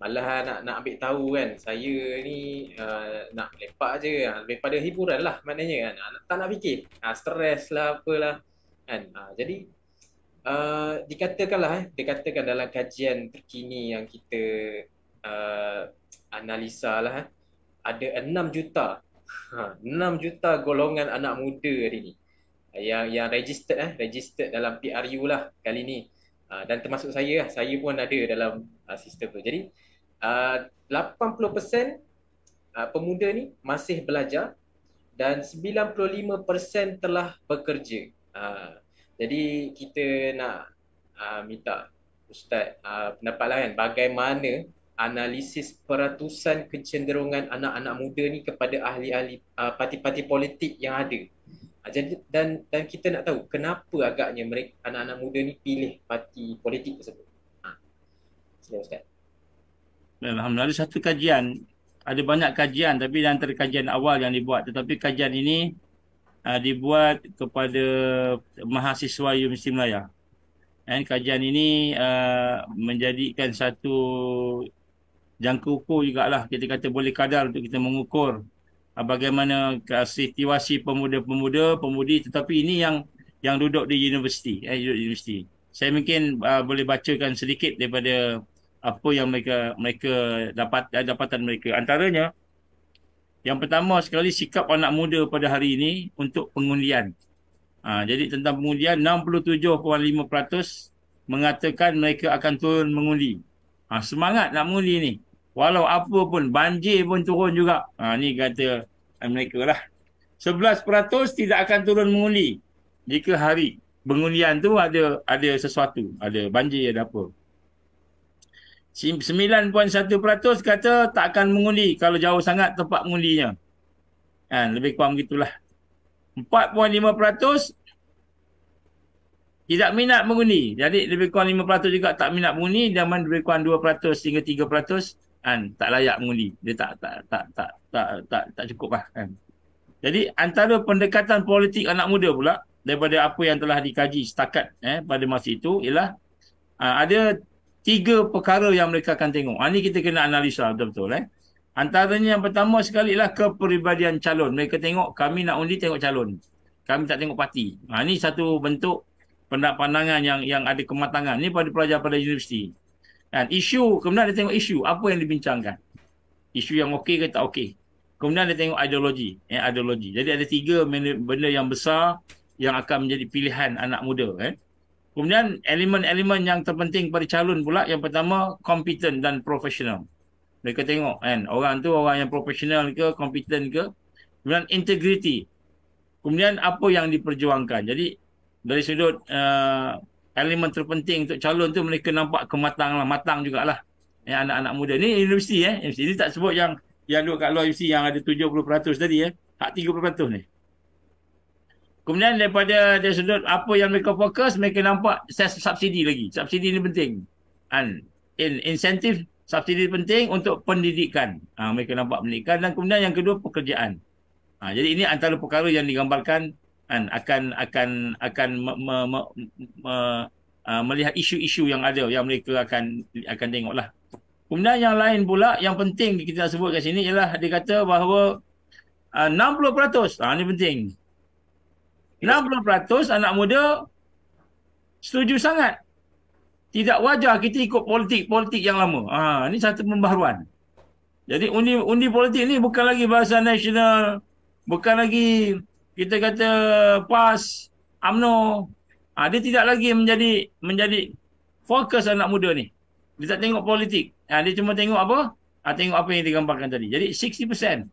malah nak ambil tahu kan, saya ni nak lepak je, lebih pada hiburan lah maknanya kan, tak nak fikir, stres lah apalah kan. Jadi dikatakan dalam kajian terkini yang kita analisa lah, ada 6 juta 6 juta golongan anak muda hari ni yang registered dalam PRU lah kali ni, dan termasuk saya pun ada dalam sistem tu. Jadi 80% pemuda ni masih belajar dan 95% telah bekerja. Jadi kita nak minta Ustaz pendapat lah kan, bagaimana analisis peratusan kecenderungan anak-anak muda ni kepada ahli-ahli parti-parti politik yang ada. Jadi dan kita nak tahu kenapa agaknya mereka anak-anak muda ni pilih parti politik tersebut. Sila Ustaz. Alhamdulillah, ada satu kajian, ada banyak kajian tapi antara kajian awal yang dibuat, tetapi kajian ini dibuat kepada mahasiswa Universiti Melaya. Kajian ini menjadikan satu jangka ukur jugalah, kita kata boleh kadar untuk kita mengukur bagaimana situasi pemuda-pemudi, tetapi ini yang duduk di universiti, Saya mungkin boleh bacakan sedikit daripada apa yang mereka dapatan mereka. Antaranya, yang pertama sekali, sikap anak muda pada hari ini untuk pengundian. Jadi tentang pengundian, 67.5% mengatakan mereka akan turun mengundi. Semangat nak mengundi ni. Walau apa pun, banjir pun turun juga. Ni kata mereka lah. 11% tidak akan turun mengundi jika hari pengundian tu ada sesuatu, ada banjir, ada apa. 9.1% kata tak akan mengundi kalau jauh sangat tempat mengundinya. Lebih kurang begitulah. 4.5% tidak minat mengundi. Jadi lebih kurang 5% juga tak minat mengundi, dan lebih kurang 2% hingga 3% tak layak mengundi. Dia tak cukup lah kan. Jadi antara pendekatan politik anak muda pula daripada apa yang telah dikaji setakat pada masa itu ialah ada 3 perkara yang mereka akan tengok. Ini kita kena analisa betul-betul. Antaranya yang pertama sekali ialah kepribadian calon. Mereka tengok, kami nak undi tengok calon. Kami tak tengok parti. Ini satu bentuk pandangan yang ada kematangan. Ini pada pelajar pada universiti. Dan isu, kemudian dia tengok isu. Apa yang dibincangkan. Isu yang okey ke tak okey. Kemudian dia tengok ideologi. Ideologi. Jadi ada 3 benda yang besar yang akan menjadi pilihan anak muda. Kemudian elemen-elemen yang terpenting pada calon pula, yang pertama kompeten dan profesional. Mereka tengok orang tu orang yang profesional ke, kompeten ke. Kemudian integriti. Kemudian apa yang diperjuangkan. Jadi dari sudut elemen terpenting untuk calon tu, mereka nampak matang jugalah. anak-anak muda. Ni universiti universiti ni tak sebut yang duduk kat luar universiti yang ada 70% tadi hak 30% ni. Kemudian daripada dari sudut apa yang mereka fokus, mereka nampak subsidi lagi. Subsidi ni penting. Insentif subsidi penting untuk pendidikan. Mereka nampak pendidikan, dan kemudian yang kedua pekerjaan. Jadi ini antara perkara yang digambarkan akan melihat isu-isu yang ada yang mereka akan tengoklah. Kemudian yang lain pula yang penting kita nak sebut kat sini ialah dia kata bahawa 60%, ini penting. 60% anak muda setuju sangat. Tidak wajar kita ikut politik yang lama. Ini satu pembaharuan. Jadi undi politik ni bukan lagi bahasa nasional, bukan lagi kita kata PAS, UMNO. Dia tidak lagi menjadi fokus anak muda ni. Dia tak tengok politik. Dia cuma tengok apa? Tengok apa yang digambarkan tadi. Jadi 60%.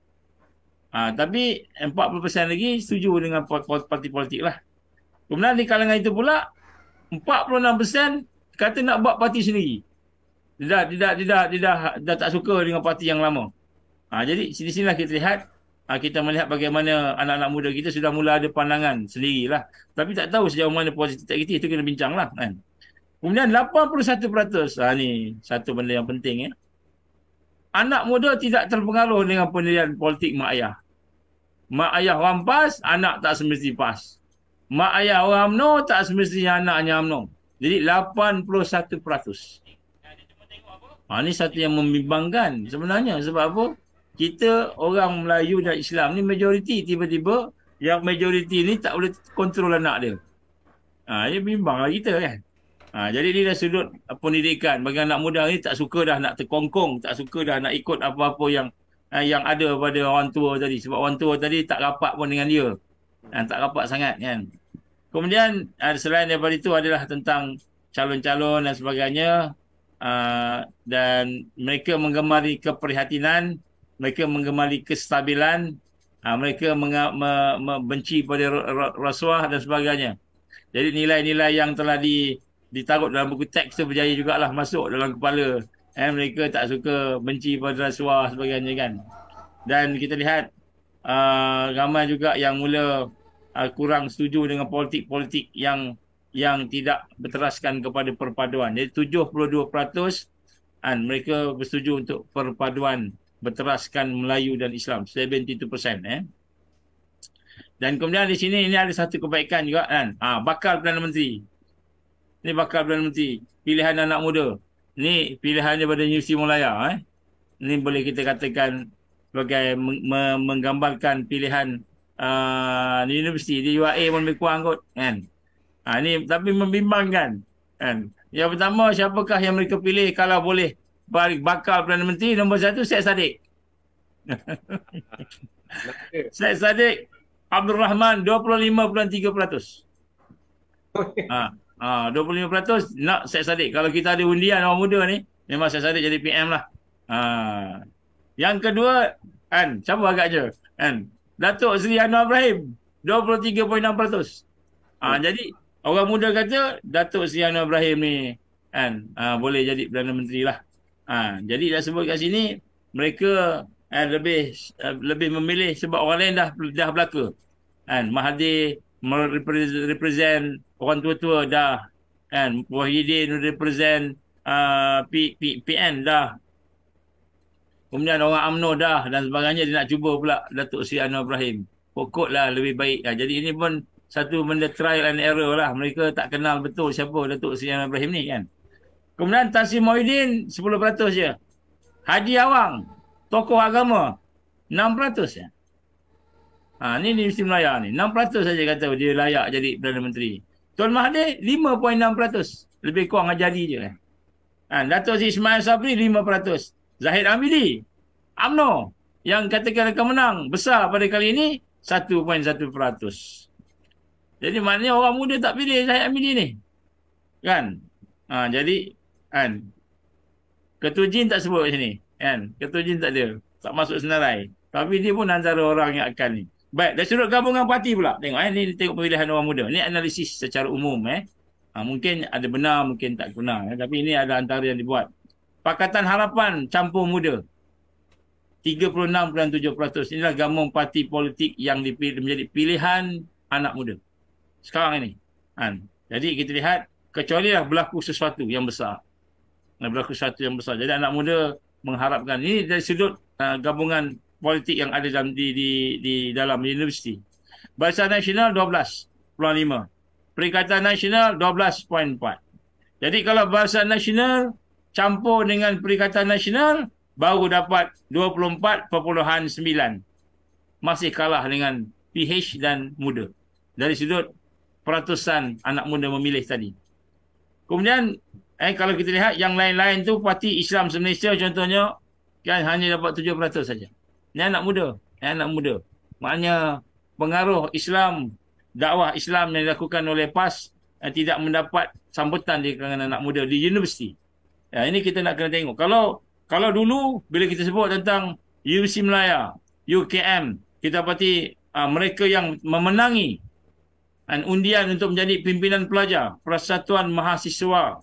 Tapi 40% lagi setuju dengan parti politik lah. Kemudian di kalangan itu pula 46% kata nak buat parti sendiri. Dia dah tak suka dengan parti yang lama. Jadi di sinilah kita lihat, kita melihat bagaimana anak-anak muda kita sudah mula ada pandangan sendirilah. Tapi tak tahu sejauh mana positif kita, itu kena bincang lah kan. Kemudian 81%, ni satu benda yang penting anak muda tidak terpengaruh dengan pendirian politik mak ayah. Mak ayah orang PAS, anak tak semesti PAS. Mak ayah orang UMNO, tak semestinya anaknya UMNO. Jadi 81%. Ini satu yang membimbangkan sebenarnya. Sebab apa? Kita orang Melayu dan Islam ni majoriti, tiba-tiba yang majoriti ni tak boleh kontrol anak dia. Ini bimbanglah kita kan. Jadi dia dah sudut pendidikan. Bagi anak muda ni tak suka dah nak terkongkong, tak suka dah nak ikut apa-apa yang ada pada orang tua tadi. Sebab orang tua tadi tak rapat pun dengan dia. Tak rapat sangat kan. Kemudian selain daripada itu adalah tentang calon-calon dan sebagainya. Dan mereka menggemari keprihatinan, mereka menggemari kestabilan, mereka benci pada rasuah dan sebagainya. Jadi nilai-nilai yang telah ditaruh dalam buku teks tu berjaya jugalah masuk dalam kepala. Mereka tak suka, benci pada rasuah sebagainya kan. Dan kita lihat ramai juga yang mula kurang setuju dengan politik-politik yang tidak berteraskan kepada perpaduan. Jadi 72% mereka bersetuju untuk perpaduan berteraskan Melayu dan Islam. 72%. Dan kemudian di sini ini ada satu kebaikan juga kan. Bakal Perdana Menteri. Ini bakal Perdana Menteri. Pilihan anak muda. Ini pilihan daripada Universiti Malaya. Ini boleh kita katakan sebagai menggambarkan pilihan universiti. Di UAE pun lebih kurang kot kan. Ini tapi membimbangkan kan. Yang pertama, siapakah yang mereka pilih kalau boleh bakal Perdana Menteri? Nombor 1, Syed Saddiq. Syed Saddiq Abdul Rahman 25.3%. 25% nak Syed Saddiq. Kalau kita ada undian orang muda ni, memang Syed Saddiq jadi PM lah. Yang kedua kan, siapa agaknya kan? Datuk Seri Anwar Ibrahim 23.6%. Jadi orang muda kata Datuk Seri Anwar Ibrahim ni kan boleh jadi Perdana Menteri lah. Jadi dah sebut kat sini mereka lebih memilih sebab orang lain dah belaka. Mahathir represent orang tua-tua dah. Wahidin represent PN dah. Kemudian orang UMNO dah dan sebagainya, dia nak cuba pula Datuk Seri Anwar Ibrahim. Pokoklah lebih baik. Jadi ini pun satu benda trial and error lah. Mereka tak kenal betul siapa Datuk Seri Anwar Ibrahim ni kan. Kemudian Tan Sri Muhyiddin 10% je. Haji Awang, tokoh agama 6% je. Ni Universiti Malaya ni. 6% saja kata dia layak jadi Perdana Menteri. Tuan Mahathir 5.6%. Lebih kurang jadi je kan. Datuk Seri Ismail Sabri 5%. Zahid Hamidi, UMNO yang katakan akan menang besar pada kali ini 1.1%. Jadi maknanya orang muda tak pilih Zahid Hamidi ni. Kan? Jadi Ketua Jin tak sebut kat sini. Kan? Ketua Jin tak ada. Tak masuk senarai. Tapi dia pun antara orang yang akan ni. Baik, dari sudut gabungan parti pula. Tengok ni tengok pemilihan orang muda. Ni analisis secara umum Mungkin ada benar, mungkin tak benar. Tapi ini ada antara yang dibuat. Pakatan Harapan campur muda 36.7%. Inilah gabungan parti politik yang dipilih, menjadi pilihan anak muda sekarang ini. Jadi kita lihat, kecuali lah berlaku sesuatu yang besar. Jadi anak muda mengharapkan ini dari sudut gabungan politik yang ada di dalam universiti. Barisan Nasional 12.5, Perikatan Nasional 12.4. Jadi kalau Barisan Nasional campur dengan Perikatan Nasional baru dapat 24.9. Masih kalah dengan PH dan muda dari sudut peratusan anak muda memilih tadi. Kemudian kalau kita lihat yang lain-lain tu, Parti Islam Malaysia contohnya kan hanya dapat 7% saja. Ini anak muda. Maknanya pengaruh Islam, dakwah Islam yang dilakukan oleh PAS tidak mendapat sambutan di kalangan anak muda di universiti. Ini kita nak kena tengok. Kalau dulu bila kita sebut tentang UC Melaya, UKM, kita dapati mereka yang memenangi undian untuk menjadi pimpinan pelajar Persatuan Mahasiswa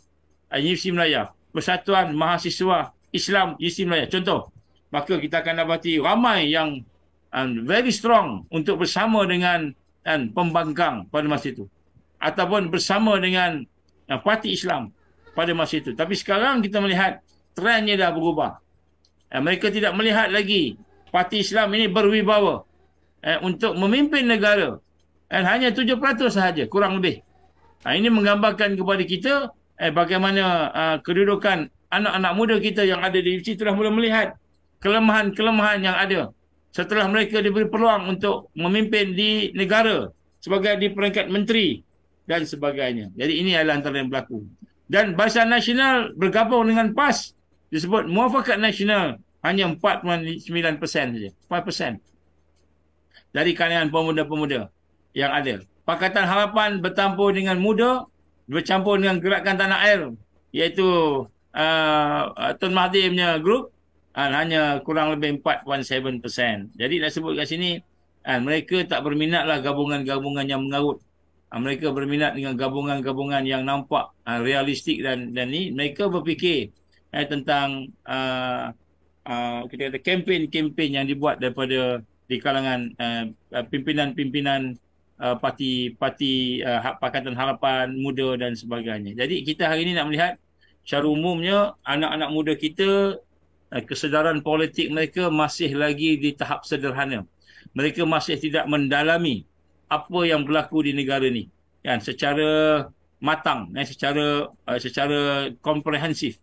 UC Melaya, Persatuan Mahasiswa Islam UC Melaya contoh, maka kita akan dapati ramai yang very strong untuk bersama dengan pembangkang pada masa itu, ataupun bersama dengan parti Islam pada masa itu. Tapi sekarang kita melihat trendnya dah berubah. Mereka tidak melihat lagi parti Islam ini berwibawa untuk memimpin negara. Hanya 7% sahaja, kurang lebih. Ini menggambarkan kepada kita bagaimana kedudukan anak-anak muda kita yang ada di universiti telah mula melihat kelemahan-kelemahan yang ada setelah mereka diberi peluang untuk memimpin di negara sebagai di peringkat menteri dan sebagainya. Jadi ini adalah antara yang berlaku. Dan Barisan Nasional bergabung dengan PAS disebut Muafakat Nasional hanya 4.9% saja. 4% dari kalangan pemuda-pemuda yang ada. Pakatan Harapan bercampur dengan muda, bercampur dengan Gerakan Tanah Air, iaitu Tun Mahathir punya grup, hanya kurang lebih 4.7%. Jadi nak sebut kat sini, mereka tak berminatlah gabungan-gabungan yang mengarut. Mereka berminat dengan gabungan-gabungan yang nampak realistik dan ni. Mereka berfikir tentang kita kata kempen-kempen yang dibuat daripada di kalangan pimpinan-pimpinan parti Pakatan Harapan Muda dan sebagainya. Jadi kita hari ini nak melihat secara umumnya anak-anak muda kita, kesedaran politik mereka masih lagi di tahap sederhana. Mereka masih tidak mendalami apa yang berlaku di negara ni secara matang, secara komprehensif.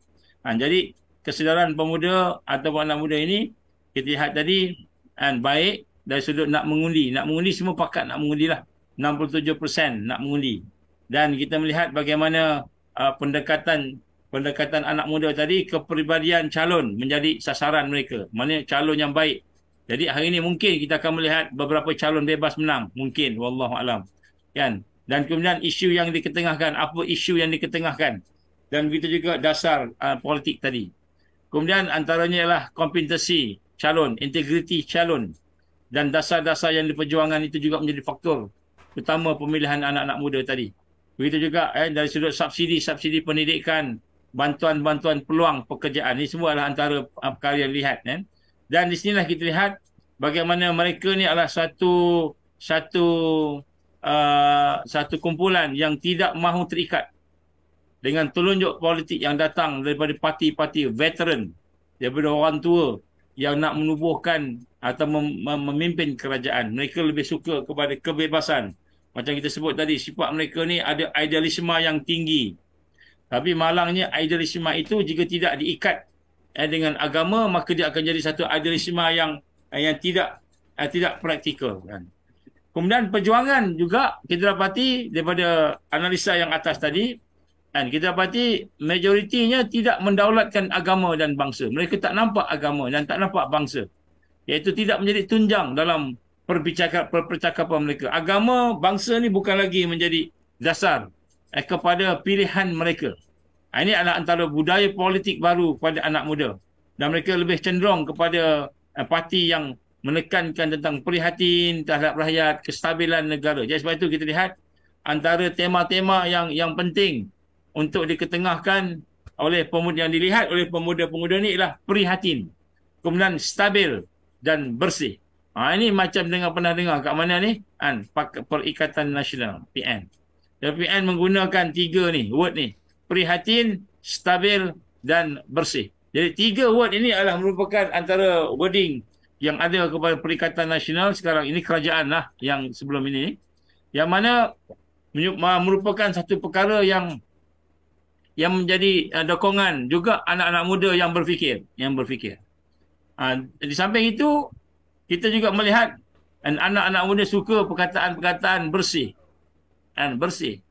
Jadi kesedaran pemuda atau anak muda ini kita lihat tadi baik dari sudut nak mengundi. Nak mengundi semua pakat nak mengundi lah. 67% nak mengundi. Dan kita melihat bagaimana pendekatan anak muda tadi, kepribadian calon menjadi sasaran mereka. Maksudnya calon yang baik. Jadi hari ini mungkin kita akan melihat beberapa calon bebas menang. Mungkin. Wallahualam. Dan kemudian isu yang diketengahkan. Apa isu yang diketengahkan. Dan begitu juga dasar politik tadi. Kemudian antaranya ialah kompetensi calon, integriti calon. Dan dasar-dasar yang diperjuangkan itu juga menjadi faktor utama pemilihan anak-anak muda tadi. Begitu juga dari sudut subsidi pendidikan, bantuan-bantuan peluang pekerjaan. Ini semua adalah antara perkara yang dilihat. Dan di sinilah kita lihat bagaimana mereka ni adalah satu kumpulan yang tidak mahu terikat dengan telunjuk politik yang datang daripada parti-parti veteran, daripada orang tua yang nak menubuhkan atau memimpin kerajaan. Mereka lebih suka kepada kebebasan. Macam kita sebut tadi, sifat mereka ni ada idealisme yang tinggi. Tapi malangnya idealisme itu jika tidak diikat dengan agama, maka dia akan jadi satu idealisme yang tidak praktikal. Kemudian perjuangan juga kita dapati daripada analisa yang atas tadi, kita dapati majoritinya tidak mendaulatkan agama dan bangsa. Mereka tak nampak agama dan tak nampak bangsa. Iaitu tidak menjadi tunjang dalam percakapan mereka. Agama, bangsa ni bukan lagi menjadi dasar kepada pilihan mereka. Ini adalah antara budaya politik baru pada anak muda. Dan mereka lebih cenderung kepada parti yang menekankan tentang prihatin terhadap rakyat, kestabilan negara. Jadi sebab itu kita lihat antara tema-tema yang penting untuk diketengahkan oleh pemuda, yang dilihat oleh pemuda-pemuda ni ialah prihatin, kemudian stabil dan bersih. Ini macam pernah dengar kat mana ni? Perikatan Nasional, PN. Dan PN menggunakan 3 ni, word ni. Prihatin, stabil dan bersih. Jadi 3 word ini adalah merupakan antara wording yang ada kepada Perikatan Nasional sekarang ini, kerajaan lah yang sebelum ini. Yang mana merupakan satu perkara yang menjadi dokongan juga anak-anak muda yang berfikir. Di samping itu, kita juga melihat anak-anak muda suka perkataan-perkataan bersih. Bersih.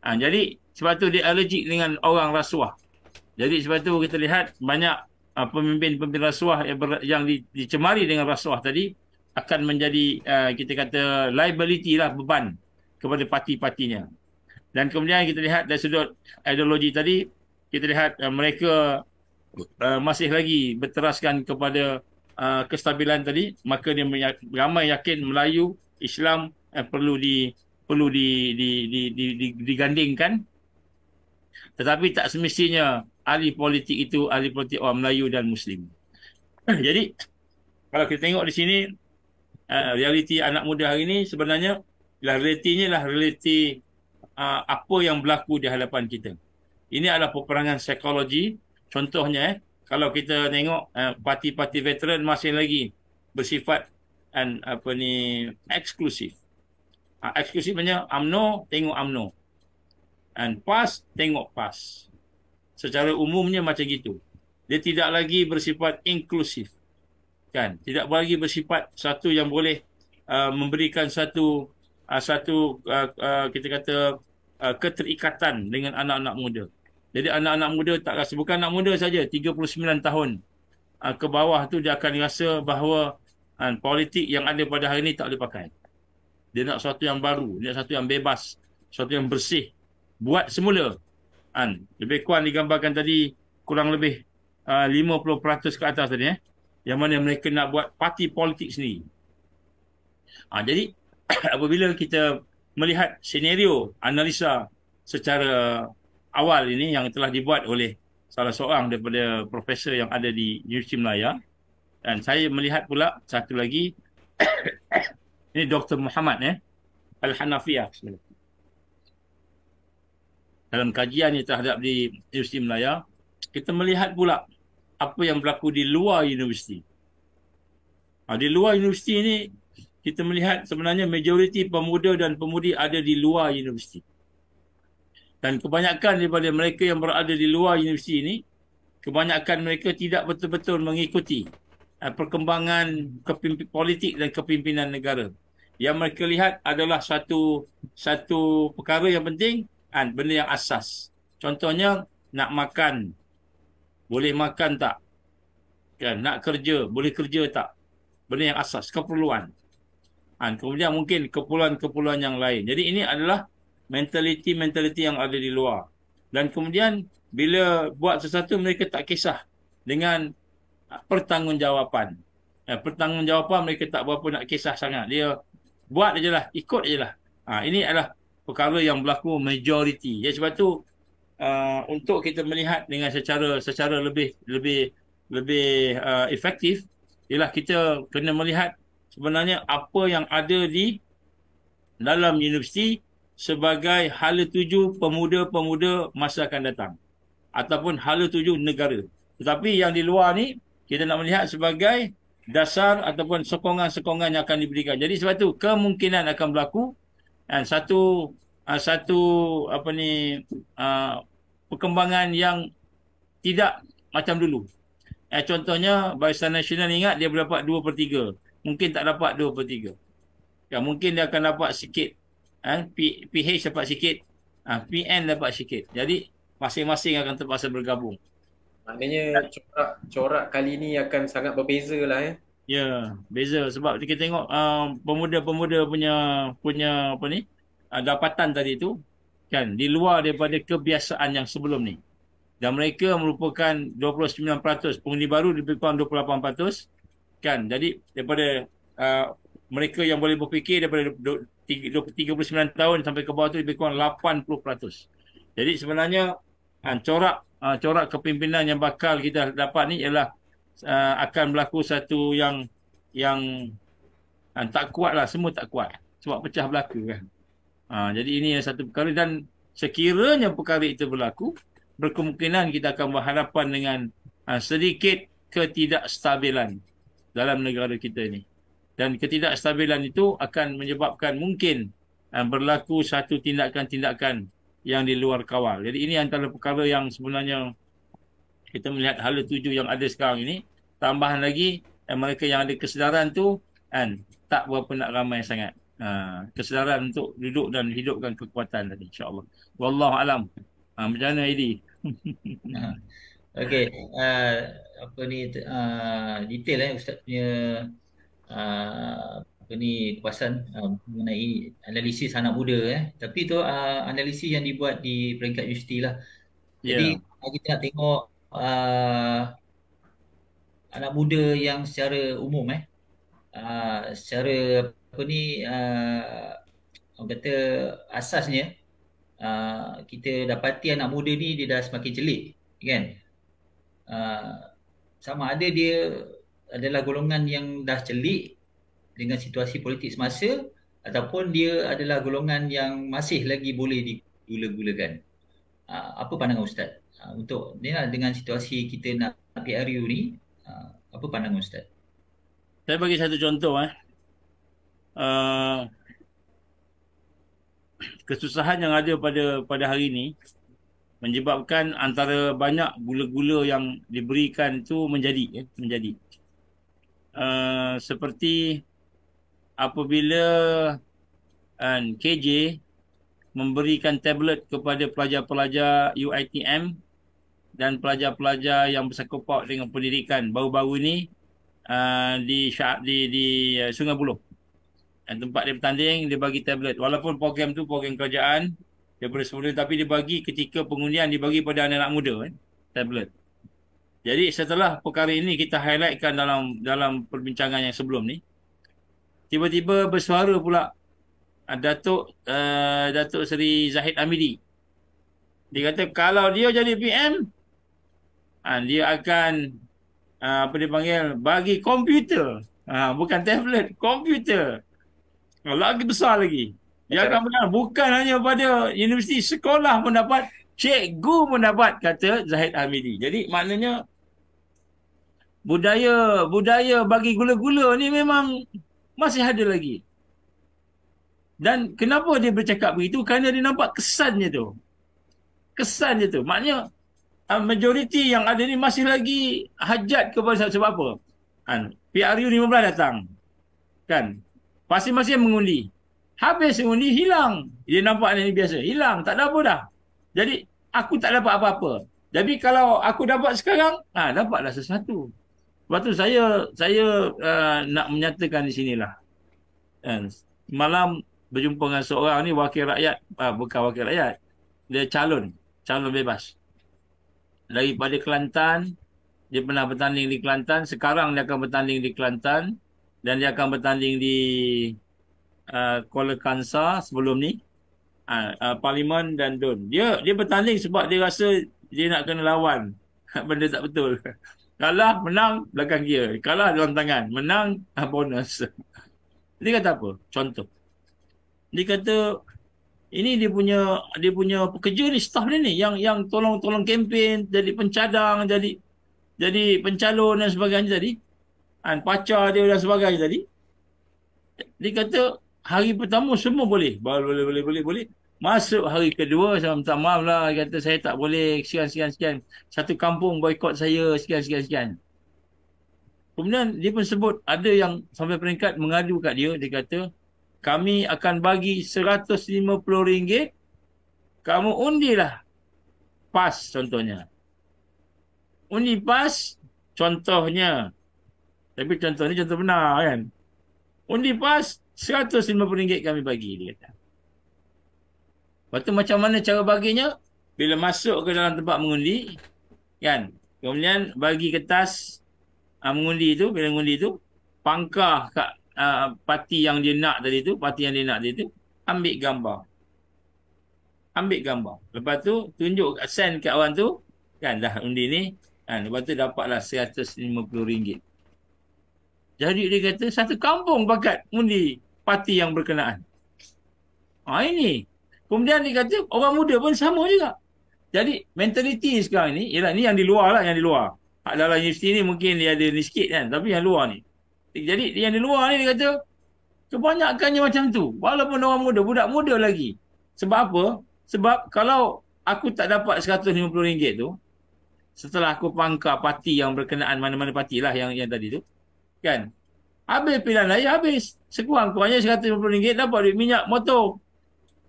Jadi sebab tu dia allergic dengan orang rasuah. Jadi sebab tu kita lihat banyak pemimpin-pemimpin rasuah yang dicemari dengan rasuah tadi akan menjadi kita kata liability lah, beban kepada parti-partinya. Dan kemudian kita lihat dari sudut ideologi tadi, kita lihat mereka masih lagi berteraskan kepada kestabilan tadi, maka dia ramai yakin Melayu, Islam perlu digandingkan. Tetapi tak semestinya ahli politik itu ahli politik orang Melayu dan Muslim. Jadi kalau kita tengok di sini, realiti anak muda hari ini sebenarnya realiti apa yang berlaku di hadapan kita. Ini adalah peperangan psikologi. Contohnya, kalau kita tengok parti-parti veteran masih lagi bersifat eksklusif. Eksklusifnya UMNO tengok UMNO. PAS tengok PAS. Secara umumnya macam gitu. Dia tidak lagi bersifat inklusif. Tidak lagi bersifat satu yang boleh memberikan satu kita kata keterikatan dengan anak-anak muda. Jadi anak-anak muda tak rasa, bukan anak muda saja, 39 tahun ke bawah tu dia akan rasa bahawa politik yang ada pada hari ini tak boleh pakai. Dia nak sesuatu yang baru, dia nak sesuatu yang bebas, sesuatu yang bersih. Buat semula. Lebih kurang digambarkan tadi kurang lebih 50% ke atas tadi, yang mana mereka nak buat parti politik sendiri. Jadi apabila kita melihat senario analisa secara awal ini yang telah dibuat oleh salah seorang daripada profesor yang ada di Universiti Melaya, dan saya melihat pula satu lagi ini Dr. Muhammad Al-Hanafiyah dalam kajiannya terhadap di Universiti Melaya, kita melihat pula apa yang berlaku di luar universiti. Di luar universiti ini kita melihat sebenarnya majoriti pemuda dan pemudi ada di luar universiti. Dan kebanyakan daripada mereka yang berada di luar universiti ini, kebanyakan mereka tidak betul-betul mengikuti perkembangan politik dan kepimpinan negara. Yang mereka lihat adalah satu perkara yang penting, benda yang asas. Contohnya, nak makan, boleh makan tak? Nak kerja, boleh kerja tak? Benda yang asas, keperluan. Kemudian mungkin keperluan-keperluan yang lain. Jadi ini adalah mentaliti yang ada di luar. Dan kemudian bila buat sesuatu mereka tak kisah dengan pertanggungjawapan. Pertanggungjawapan mereka tak berapa nak kisah sangat. Dia buat je lah, ikut je lah. Ini adalah perkara yang berlaku majoriti. Jadi sebab tu untuk kita melihat dengan secara lebih efektif, ialah kita kena melihat sebenarnya apa yang ada di dalam universiti sebagai hala tuju pemuda-pemuda masa akan datang. Ataupun hala tuju negara. Tetapi yang di luar ni, kita nak melihat sebagai dasar ataupun sokongan-sokongan yang akan diberikan. Jadi sebab tu kemungkinan akan berlaku satu perkembangan yang tidak macam dulu. Contohnya Barisan Nasional ingat dia berdapat 2/3. Mungkin tak dapat 2/3. Mungkin dia akan dapat sikit. PH dapat sikit. PN dapat sikit. Jadi masing-masing akan terpaksa bergabung. Maknanya corak kali ni akan sangat berbeza lah. Ya, beza. Sebab kita tengok pemuda-pemuda punya dapatan tadi tu di luar daripada kebiasaan yang sebelum ni. Dan mereka merupakan 29%, pengundi baru lebih kurang 28%. Jadi daripada mereka yang boleh berfikir daripada 39 tahun sampai ke bawah tu lebih kurang 80%. Jadi sebenarnya corak corak kepimpinan yang bakal kita dapat ni ialah akan berlaku satu yang tak kuat lah, semua tak kuat sebab pecah belaka kan. Jadi ini yang satu perkara, dan sekiranya perkara itu berlaku, berkemungkinan kita akan berhadapan dengan sedikit ketidakstabilan dalam negara kita ni. Dan ketidakstabilan itu akan menyebabkan mungkin berlaku satu tindakan-tindakan yang di luar kawal. Jadi ini antara perkara yang sebenarnya kita melihat hala tuju yang ada sekarang ini. Tambahan lagi, mereka yang ada kesedaran tu tak berapa nak ramai sangat. Kesedaran untuk duduk dan hidupkan kekuatan tadi, insya-Allah. Wallahu alam. Macam mana Aidi? Okey, apa ni detail Ustaz punya apa ni kupasan mengenai analisis anak muda tapi tu analisis yang dibuat di peringkat universiti lah. Jadi kita nak tengok anak muda yang secara umum secara apa ni orang kata asasnya kita dapati anak muda ni dia dah semakin celik kan. Sama ada dia adalah golongan yang dah celik dengan situasi politik semasa ataupun dia adalah golongan yang masih lagi boleh digula-gulakan. Apa pandangan Ustaz untuk ni lah, dengan situasi kita nak PRU ni, apa pandangan Ustaz? Saya bagi satu contoh kesusahan yang ada pada hari ini menyebabkan antara banyak gula-gula yang diberikan tu menjadi seperti apabila KJ memberikan tablet kepada pelajar-pelajar UiTM dan pelajar-pelajar yang bersangkut dengan pendidikan baru-baru ini di Sungai Buloh. Tempat dia bertanding, dia bagi tablet. Walaupun program tu program kerajaan daripada semula, tapi dia bagi ketika pengundian, dia bagi pada anak-anak muda tablet. Jadi setelah perkara ini kita highlightkan dalam perbincangan yang sebelum ni, tiba-tiba bersuara pula Datuk Seri Zahid Hamidi. Dia kata kalau dia jadi PM, dia akan apa dia panggil, bagi komputer, bukan tablet, komputer lagi besar lagi. Dia akan benar, bukan hanya pada universiti, sekolah pun dapat, cikgu pun dapat, kata Zahid Hamidi. Jadi maknanya budaya bagi gula-gula ni memang masih ada lagi. Dan kenapa dia bercakap begitu? Kerana dia nampak kesannya tu. Maknanya majoriti yang ada ni masih lagi hajat kepada sebab apa? PRU 15 datang. Kan? Masing-masing mengundi. Habis mengundi, hilang. Dia nampak ni biasa. Hilang. Tak ada apa dah. Jadi, aku tak dapat apa-apa. Jadi, kalau aku dapat sekarang, dapatlah sesuatu. Sebab tu saya nak menyatakan di sinilah. Malam berjumpa dengan seorang ni wakil rakyat. Bukan wakil rakyat. Dia calon bebas. Daripada Kelantan. Dia pernah bertanding di Kelantan. Sekarang dia akan bertanding di Kelantan. Dan dia akan bertanding di Kuala Kangsar sebelum ni. Parlimen dan DUN. Dia bertanding sebab dia rasa dia nak kena lawan. Benda tak betul. Kalah, menang, belakang dia. Kalah dalam tangan. Menang, bonus. Dia kata apa? Contoh. Dia kata, ini dia punya pekerja ni, staff dia ni, yang tolong kempen, jadi pencadang, jadi pencalon dan sebagainya tadi. Pacar dia dan sebagainya tadi. Dia kata, hari pertama semua boleh. Boleh. Masuk hari kedua, saya minta maaf lah. Dia kata, saya tak boleh, sekian. Satu kampung boikot saya, sekian. Kemudian, dia pun sebut, ada yang sampai peringkat mengadu kat dia. Dia kata, kami akan bagi RM150. Kamu undilah. PAS contohnya. Undi PAS, contohnya. Tapi contoh ni contoh benar kan. Undi PAS, RM150 kami bagi, dia kata. Lepas tu macam mana cara baginya? Bila masuk ke dalam tempat mengundi, kan? Kemudian bagi kertas mengundi tu, bila mengundi tu, pangkah kat parti yang dia nak tadi tu, ambil gambar. Lepas tu, tunjuk send kat orang tu, Kan dah undi ni. Lepas tu dapatlah RM150. Jadi dia kata satu kampung bakat undi parti yang berkenaan. Ini. Kemudian dia kata orang muda pun sama juga. Jadi mentaliti sekarang ni, ialah ni yang di luar lah, yang di luar. Hak dalam universiti ni mungkin dia ada ni sikit kan, tapi yang luar ni. Jadi yang di luar ni dia kata kebanyakannya macam tu. Walaupun orang muda, budak muda lagi. Sebab apa? Sebab kalau aku tak dapat RM150 tu, setelah aku pangkar parti yang berkenaan mana-mana parti lah yang tadi tu, kan? Habis pilihan raya, habis. Sekurang-kurangnya RM150 dapat duit minyak motor.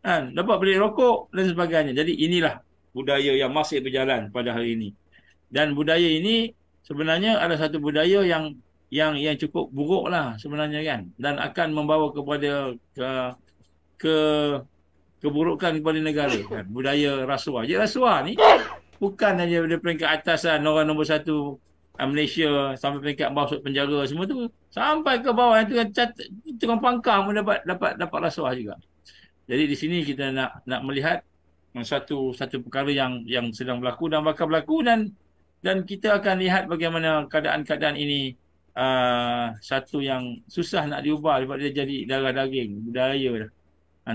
Kan? Dapat beli rokok dan sebagainya. Jadi inilah budaya yang masih berjalan pada hari ini. Dan budaya ini sebenarnya ada satu budaya yang cukup buruk lah sebenarnya kan. Dan akan membawa kepada keburukan kepada negara kan. Budaya rasuah. Jadi rasuah ni bukan hanya dari peringkat atasan orang nombor 1 Malaysia sampai peringkat bawah masuk penjara semua tu, sampai ke bawah itu kan tukang pangkah pun dapat rasuah juga. Jadi di sini kita nak melihat satu perkara yang sedang berlaku dan bakal berlaku, dan kita akan lihat bagaimana keadaan ini satu yang susah nak diubah sebab dia jadi darah daging budaya dah.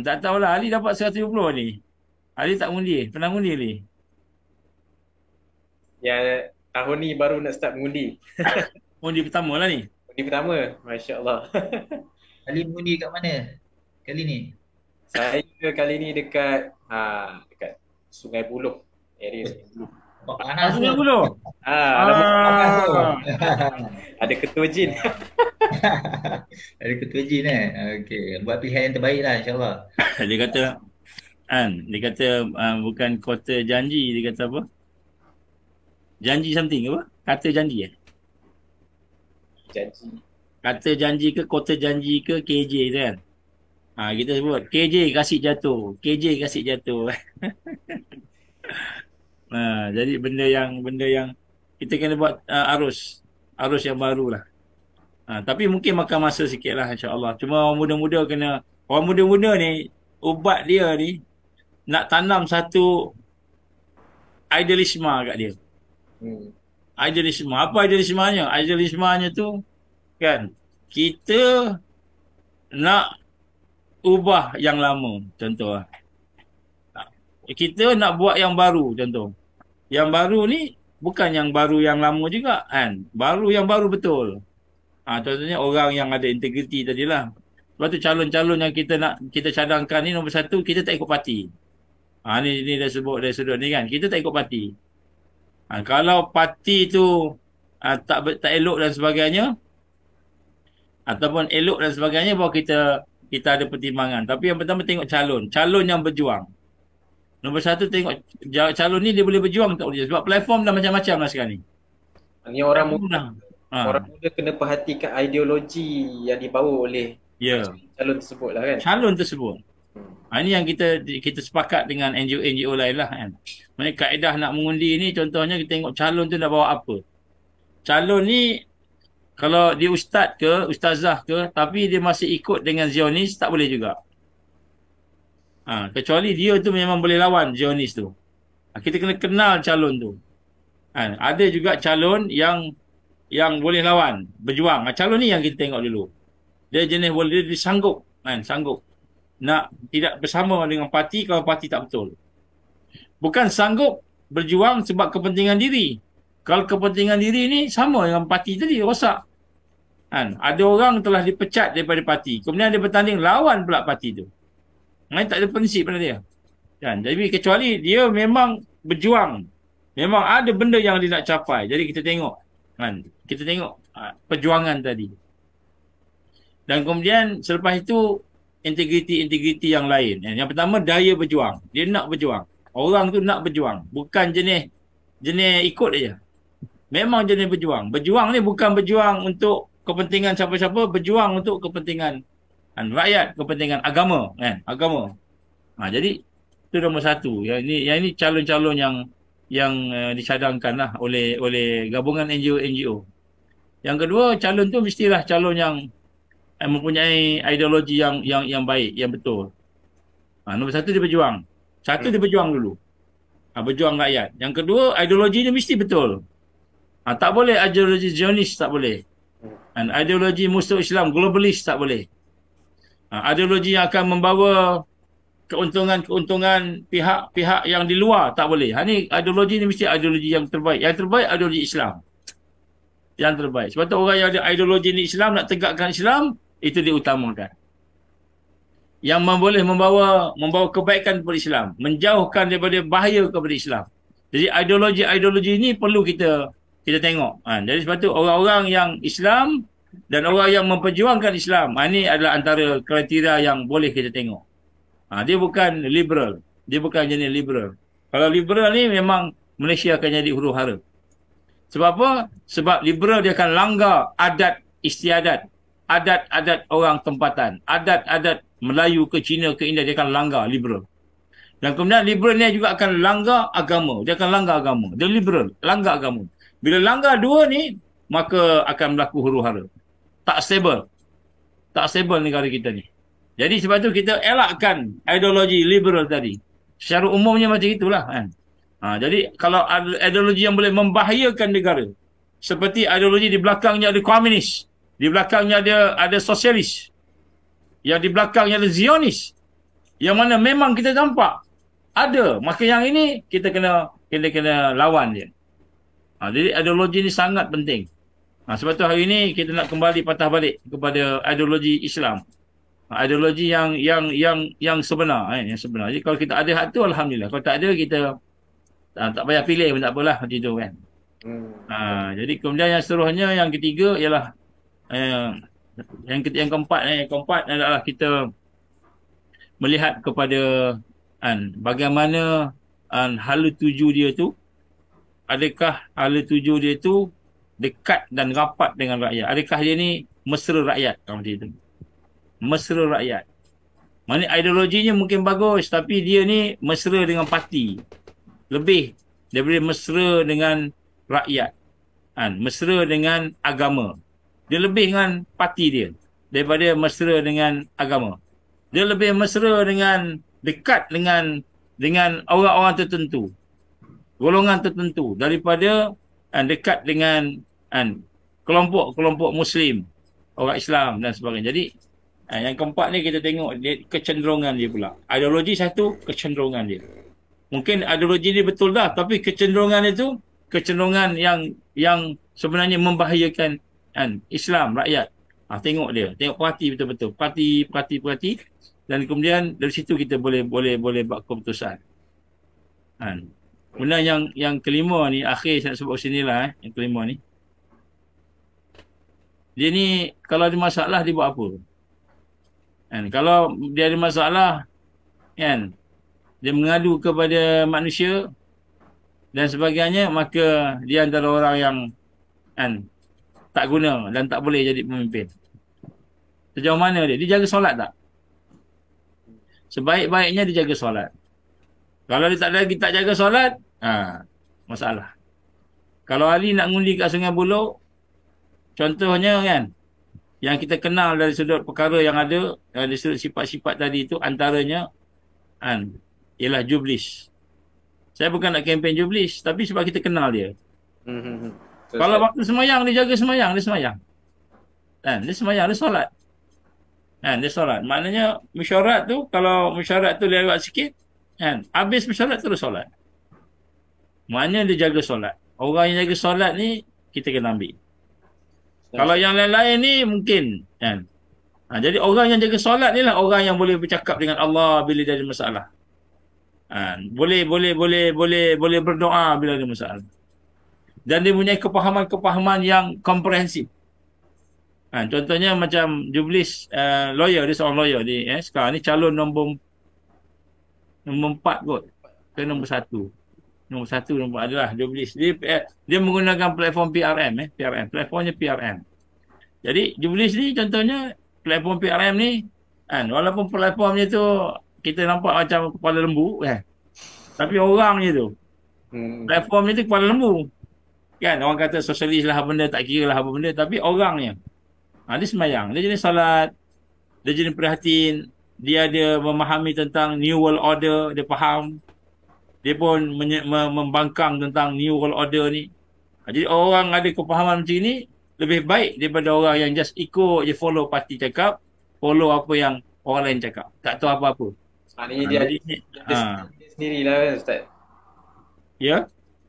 Tak tahulah Ali dapat 150 ni. Ali tak undi, pernah undi ni? Ya, tahun ni baru nak start mengundi. Undi pertama lah ni. Undi pertama, masya-Allah. Ali mengundi kat mana kali ni? Saya kali ni dekat Sungai Buloh area. Panas Sungai Buloh. Ada ketua jin. Ada ketua jin okey, buat pilihan yang terbaik lah insya-Allah. Dia kata bukan kota janji, dia kata apa? Janji something apa? Kata janji Janji. Kata janji ke kota janji ke KJ tu kan? Kita sebut KJ kasih jatuh. KJ kasih jatuh. Jadi benda yang kita kena buat arus yang baru lah. Tapi mungkin makan masa sikit lah insya-Allah. Cuma orang muda-muda ni ubat dia ni nak tanam satu idealisme kat dia. Idealisme. Apa idealismenya? Idealismenya tu kan kita nak ubah yang lama, contoh lah. Kita nak buat yang baru, contoh. Yang baru ni bukan yang baru yang lama juga kan. Yang baru betul. Contohnya orang yang ada integriti tadilah. Lepas tu calon-calon yang kita cadangkan ni nombor 1, kita tak ikut parti. Ni dah sebut dari sudut ni kan. Kita tak ikut parti. Kalau parti tu tak elok dan sebagainya, ataupun elok dan sebagainya, baru kita ada pertimbangan. Tapi yang pertama tengok calon yang berjuang. Nombor 1 tengok calon ni dia boleh berjuang tak boleh. Sebab platform dah macam-macam lah sekarang ni. Ni orang muda kena perhatikan ideologi yang dibawa oleh calon tersebut lah kan. Calon tersebut. Ini yang kita sepakat dengan NGO lain lah kan. Maksudnya kaedah nak mengundi ni, contohnya kita tengok calon tu nak bawa apa. Calon ni kalau dia ustaz ke, ustazah ke, tapi dia masih ikut dengan Zionis, tak boleh juga. Kecuali dia tu memang boleh lawan Zionis tu. Kita kena kenal calon tu. Ada juga calon yang boleh lawan, berjuang. Calon ni yang kita tengok dulu. Dia jenis boleh, dia sanggup nak tidak bersama dengan parti kalau parti tak betul. Bukan sanggup berjuang sebab kepentingan diri. Kalau kepentingan diri ni sama dengan parti tadi, rosak. Ada orang telah dipecat daripada parti, kemudian dia bertanding lawan pula parti tu. Tak ada prinsip pada dia. Jadi kecuali dia memang berjuang, memang ada benda yang dia nak capai. Jadi kita tengok perjuangan tadi. Dan kemudian selepas itu integriti yang lain. Yang pertama daya berjuang. Dia nak berjuang. Orang tu nak berjuang, bukan jenis ikut aja. Memang jenis berjuang. Berjuang ni bukan berjuang untuk kepentingan siapa-siapa, berjuang untuk kepentingan rakyat, kepentingan agama agama. Jadi itu nombor 1. Yang ini calon-calon yang dicadangkan lah oleh gabungan NGO. Yang kedua, calon tu mestilah calon yang mempunyai ideologi yang baik, yang betul. Nombor 1 dia berjuang. Dia berjuang dulu. Berjuang rakyat. Yang kedua, ideologi ni mesti betul. Tak boleh ideologi Zionis, tak boleh. Dan ideologi musuh Islam, globalis, tak boleh. Ideologi yang akan membawa keuntungan pihak-pihak yang di luar, tak boleh. Ni ideologi ni mesti ideologi yang terbaik. Yang terbaik ideologi Islam. Yang terbaik. Sebab tu orang yang ada ideologi ni Islam, nak tegakkan Islam, itu diutamakan. Yang boleh membawa kebaikan kepada Islam, menjauhkan daripada bahaya kepada Islam. Jadi ideologi ini perlu kita tengok. Jadi sebab tu orang-orang yang Islam dan orang yang memperjuangkan Islam, ini adalah antara kriteria yang boleh kita tengok. Dia bukan liberal, dia bukan jenis liberal. Kalau liberal ni memang Malaysia akan jadi huru-hara. Sebab apa? Sebab liberal dia akan langgar adat istiadat, adat-adat orang tempatan, adat-adat Melayu ke Cina ke India, dia akan langgar liberal. Dan kemudian liberal ni juga akan langgar agama. Dia akan langgar agama. Dia liberal, langgar agama. Bila langgar dua ni, maka akan berlaku huru-hara. Tak stable. Tak stable negara kita ni. Jadi sebab tu kita elakkan ideologi liberal tadi. Secara umumnya macam itulah kan. Jadi kalau ideologi yang boleh membahayakan negara, seperti ideologi di belakangnya ada komunis, di belakangnya ada sosialis, yang di belakangnya ada Zionis, yang mana memang kita nampak ada, maka yang ini kita kena lawan dia. Jadi ideologi ni sangat penting. Sebab tu hari ini kita nak kembali patah balik kepada ideologi Islam. Ideologi yang sebenar, yang sebenar. Jadi kalau kita ada hak tu, alhamdulillah. Kalau tak ada, kita tak payah pilih pun tak apalah macam tu kan. Jadi kemudian yang seterusnya, yang ketiga ialah yang keempat adalah kita melihat kepada bagaimana hala tuju dia tu, adakah hala tuju dia tu dekat dan rapat dengan rakyat, adakah dia ni mesra rakyat, macam itu. Mesra rakyat. Mana ideologinya mungkin bagus, tapi dia ni mesra dengan parti. Lebih daripada mesra dengan rakyat. Mesra dengan agama. Dia lebih dengan parti dia daripada mesra dengan agama. Dia lebih mesra dengan dekat dengan orang-orang tertentu, golongan tertentu, daripada dekat dengan kelompok-kelompok Muslim, orang Islam dan sebagainya. Jadi yang keempat ni kita tengok kecenderungan dia pula. Ideologi satu, kecenderungan dia. Mungkin ideologi dia betul dah, tapi kecenderungan itu kecenderungan yang sebenarnya membahayakan Islam, rakyat. Tengok dia, tengok parti betul-betul, parti, dan kemudian dari situ kita boleh buat keputusan. Kemudian yang kelima ni, akhir saya nak sebut sini lah, yang kelima ni. Dia ni kalau ada masalah dia buat apa? Kalau dia ada masalah, dia mengadu kepada manusia dan sebagainya, maka dia antara orang yang tak guna dan tak boleh jadi pemimpin. Sejauh mana dia? Dia jaga solat tak? Sebaik-baiknya dia jaga solat. Kalau dia tak jaga solat, masalah. Kalau Ali nak ngundi kat Sungai Buloh, contohnya kan, yang kita kenal dari sudut perkara yang ada, dari sudut sifat-sifat tadi itu, antaranya ialah Jublis. Saya bukan nak kempen Jublis, tapi sebab kita kenal dia. Kalau waktu semayang, dia jaga semayang, dia semayang. Dia semayang, dia solat. Dia solat. Maknanya mesyuarat tu, kalau mesyuarat tu lewat sikit, habis mesyuarat terus solat. Maknanya dia jaga solat. Orang yang jaga solat ni, kita kena ambil. Kalau yang lain-lain ni, mungkin. Jadi orang yang jaga solat ni lah orang yang boleh bercakap dengan Allah bila dia ada masalah. Boleh berdoa bila ada masalah. Dan dia punya kepahaman yang komprehensif. Contohnya macam Jublis, lawyer, dia seorang lawyer. Sekarang ni calon nombor 4 kot. Ke nombor 1. Nombor 1, nombor adalah Jublis. Dia menggunakan platform PRM. Platformnya PRM. Jadi Jublis ni contohnya, platform PRM ni, walaupun platformnya tu kita nampak macam kepala lembu, tapi orangnya tu, platformnya tu kepala lembu. Kan, orang kata sosialis lah benda, tak kira lah apa benda, tapi orangnya. Dia semayang, dia jenis salat, dia jenis prihatin, dia ada memahami tentang New World Order, dia faham. dia pun membangkang tentang New World Order ni. Jadi orang ada kepahaman macam ni lebih baik daripada orang yang just ikut je, follow parti cakap, follow apa yang orang lain cakap, tak tahu apa-apa. Maknanya dia ada stand dia sendiri lah kan Ustaz. Ya,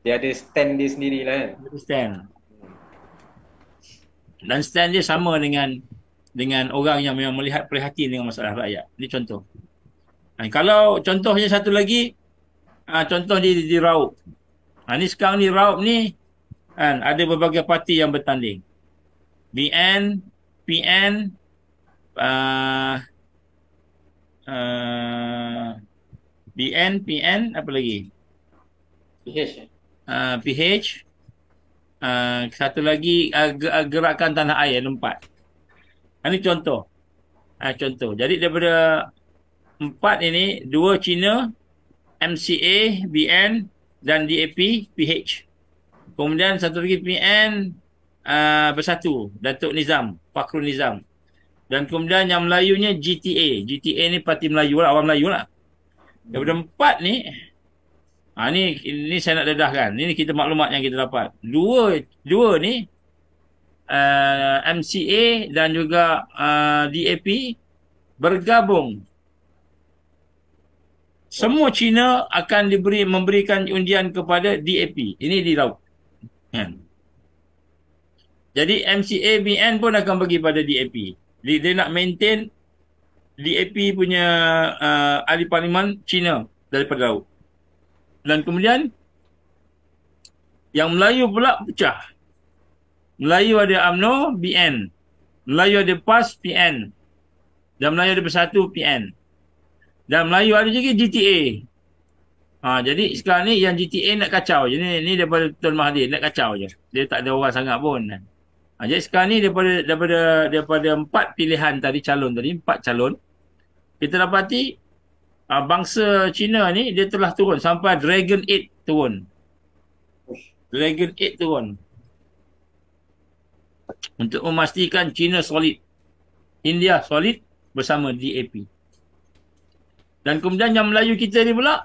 Dia ada stand dia sendiri lah kan. stand. Dan stand dia sama dengan orang yang memang melihat prihatin dengan masalah rakyat. Ini contoh. Kalau contohnya satu lagi, contoh di Raup. Ni sekarang ni Raup ni kan, ada berbagai parti yang bertanding. BN, PN, BN, PN, apa lagi? PH. PH, satu lagi Gerakan Tanah Air, ada 4. Ini contoh. Contoh. Jadi daripada 4 ini, 2 Cina, MCA, BN dan DAP, PH. Kemudian satu lagi PN bersatu, Datuk Nizam, Fakhrul Nizam. Dan kemudian yang Melayunya GTA. GTA ni parti Melayu lah, orang Melayu lah. Daripada 4 ni, ni saya nak dedahkan. Ini kita maklumat yang kita dapat. Dua ni, MCA dan juga DAP bergabung. Semua Cina akan memberikan undian kepada DAP. Ini di Raup. Jadi MCA, BN pun akan bagi pada DAP. Dia nak maintain DAP punya ahli parlimen Cina daripada Raup. Dan kemudian yang Melayu pula pecah. Melayu ada UMNO, BN. Melayu ada PAS, PN. Dan Melayu ada Bersatu, PN. Dan Melayu ada juga GTA. Jadi sekarang ni yang GTA nak kacau je. Ni daripada Tun Mahathir, nak kacau je. Dia tak ada orang sangat pun. Jadi sekarang ni daripada 4 pilihan tadi, calon tadi, 4 calon, kita dapati bangsa Cina ni dia telah turun sampai Dragon 8 turun. Dragon 8 turun. Untuk memastikan Cina solid. India solid bersama DAP. Dan kemudian yang Melayu kita ni pula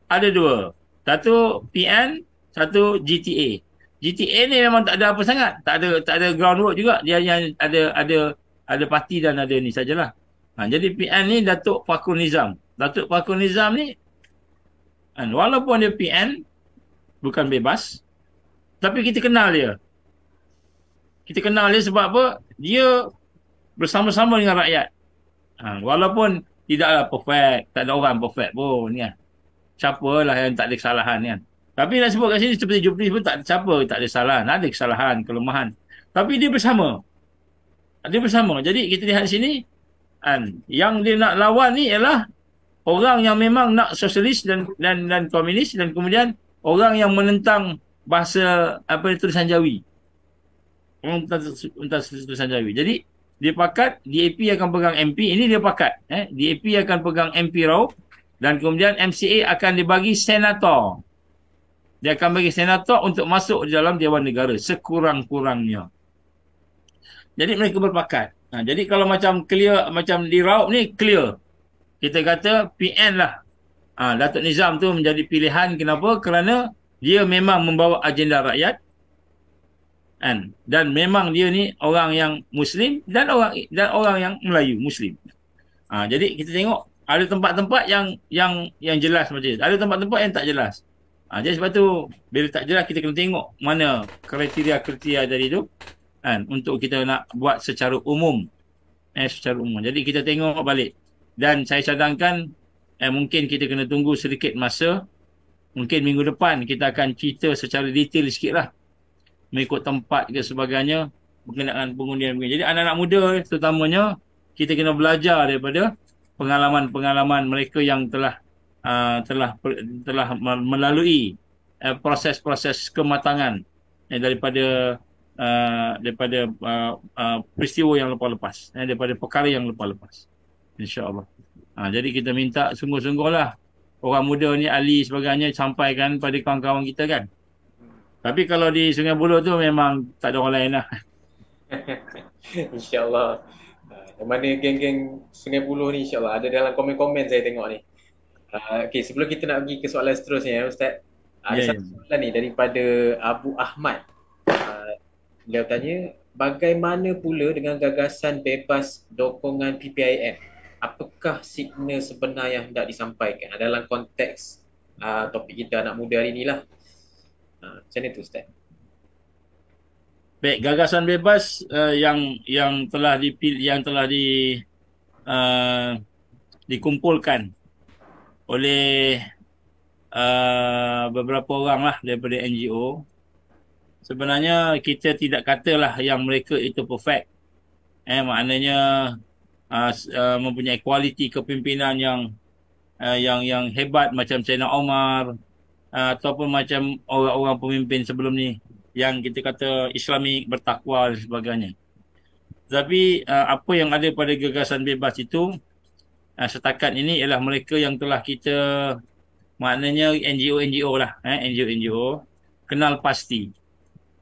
ada 2. Satu PN, satu GTA. GTA ni memang tak ada apa sangat. Tak ada groundwork juga. Dia yang ada parti dan ada ni sajalah. Jadi PN ni Datuk Fakhrul Nizam. Datuk Fakhrul Nizam ni walaupun dia PN bukan bebas, tapi kita kenal dia. Kita kenal dia sebab apa? Dia bersama-sama dengan rakyat. Walaupun tidaklah perfect, tak ada orang perfect pun kan. Siapalah yang tak ada kesalahan kan. Tapi nak sebut kat sini seperti Jupri pun tak ada siapa tak ada kesalahan, ada kesalahan, kelemahan. Tapi dia bersama. Dia bersama. Jadi kita lihat sini yang dia nak lawan ni ialah orang yang memang nak sosialis dan komunis, dan kemudian orang yang menentang bahasa tulisan Jawi. Orang tentang tulisan Jawi. Jadi dia pakat, DAP akan pegang MP. Ini dia pakat. DAP akan pegang MP Raup. Dan kemudian MCA akan dibagi senator. Dia akan bagi senator untuk masuk di dalam Dewan Negara. Sekurang-kurangnya. Jadi mereka berpakat. Jadi kalau macam clear, macam di Raup ni clear. Kita kata PN lah. Datuk Nizam tu menjadi pilihan. Kenapa? Kerana dia memang membawa agenda rakyat. Dan memang dia ni orang yang Muslim dan orang yang Melayu Muslim. Jadi kita tengok ada tempat-tempat yang jelas macam itu. Ada tempat-tempat yang tak jelas. Jadi sebab tu bila tak jelas kita kena tengok mana kriteria-kriteria tadi tu untuk kita nak buat secara umum. Secara umum. Jadi kita tengok balik. Dan saya cadangkan mungkin kita kena tunggu sedikit masa. Mungkin minggu depan kita akan cerita secara detail sikit lah. Mengikut tempat ke sebagainya berkenaan pengundian. Jadi anak-anak muda terutamanya kita kena belajar daripada pengalaman-pengalaman mereka yang telah melalui proses-proses kematangan daripada peristiwa yang lepas-lepas, daripada perkara yang lepas-lepas, insya-Allah. Jadi kita minta sungguh-sungguhlah orang muda ni, ahli sebagainya, sampaikan pada kawan-kawan kita kan. Tapi kalau di Sungai Buloh tu memang tak ada orang lain lah. InsyaAllah. Yang mana geng-geng Sungai Buloh ni insyaAllah ada dalam komen-komen saya tengok ni. Okey, sebelum kita nak pergi ke soalan seterusnya Ustaz, ada Ya, ya. satu soalan ni daripada Abu Ahmad. Dia tanya, bagaimana pula dengan gagasan bebas dokongan PPIM? Apakah signal sebenar yang hendak disampaikan dalam konteks topik kita anak muda hari inilah? Macam mana tu Ustaz? Baik, gagasan bebas yang telah dikumpulkan oleh beberapa orang lah daripada NGO. Sebenarnya kita tidak katalah yang mereka itu perfect. Maknanya mempunyai kualiti kepimpinan yang hebat macam Sayyidina Omar, ataupun macam orang-orang pemimpin sebelum ni yang kita kata Islamik, bertakwa dan sebagainya. Tapi apa yang ada pada gagasan bebas itu setakat ini ialah mereka yang telah kita, maknanya NGO-NGO lah, NGO-NGO kenal pasti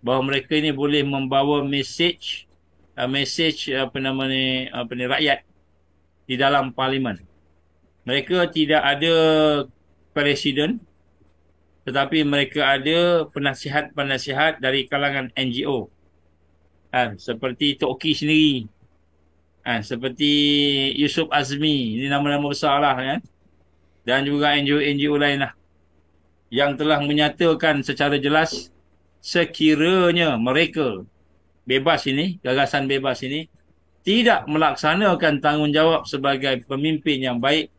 bahawa mereka ini boleh membawa mesej rakyat di dalam parlimen. Mereka tidak ada presiden, tetapi mereka ada penasihat-penasihat dari kalangan NGO. Seperti Tok Ki sendiri, seperti Yusuf Azmi, ini nama-nama besar lah kan. Dan juga NGO-NGO lain lah, yang telah menyatakan secara jelas sekiranya mereka bebas ini, gagasan bebas ini, tidak melaksanakan tanggungjawab sebagai pemimpin yang baik,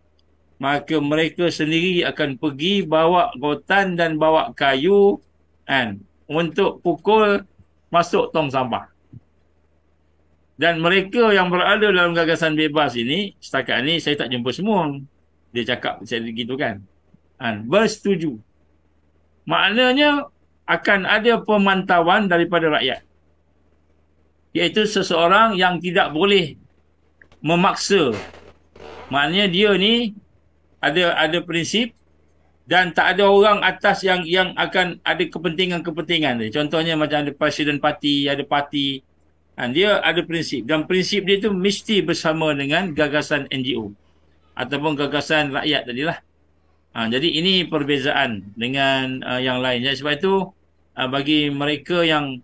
maka mereka sendiri akan pergi bawa rotan dan bawa kayu untuk pukul masuk tong sampah. Dan mereka yang berada dalam gagasan bebas ini, setakat ini saya tak jumpa semua dia cakap macam gitu kan. Bersetuju. Maknanya akan ada pemantauan daripada rakyat, iaitu seseorang yang tidak boleh memaksa. Maknanya dia ni ada prinsip dan tak ada orang atas yang akan ada kepentingan-kepentingan dia. Contohnya macam ada presiden parti, ada parti. Dia ada prinsip, dan prinsip dia tu mesti bersama dengan gagasan NGO ataupun gagasan rakyat tadilah. Jadi ini perbezaan dengan yang lain. Jadi sebab itu bagi mereka yang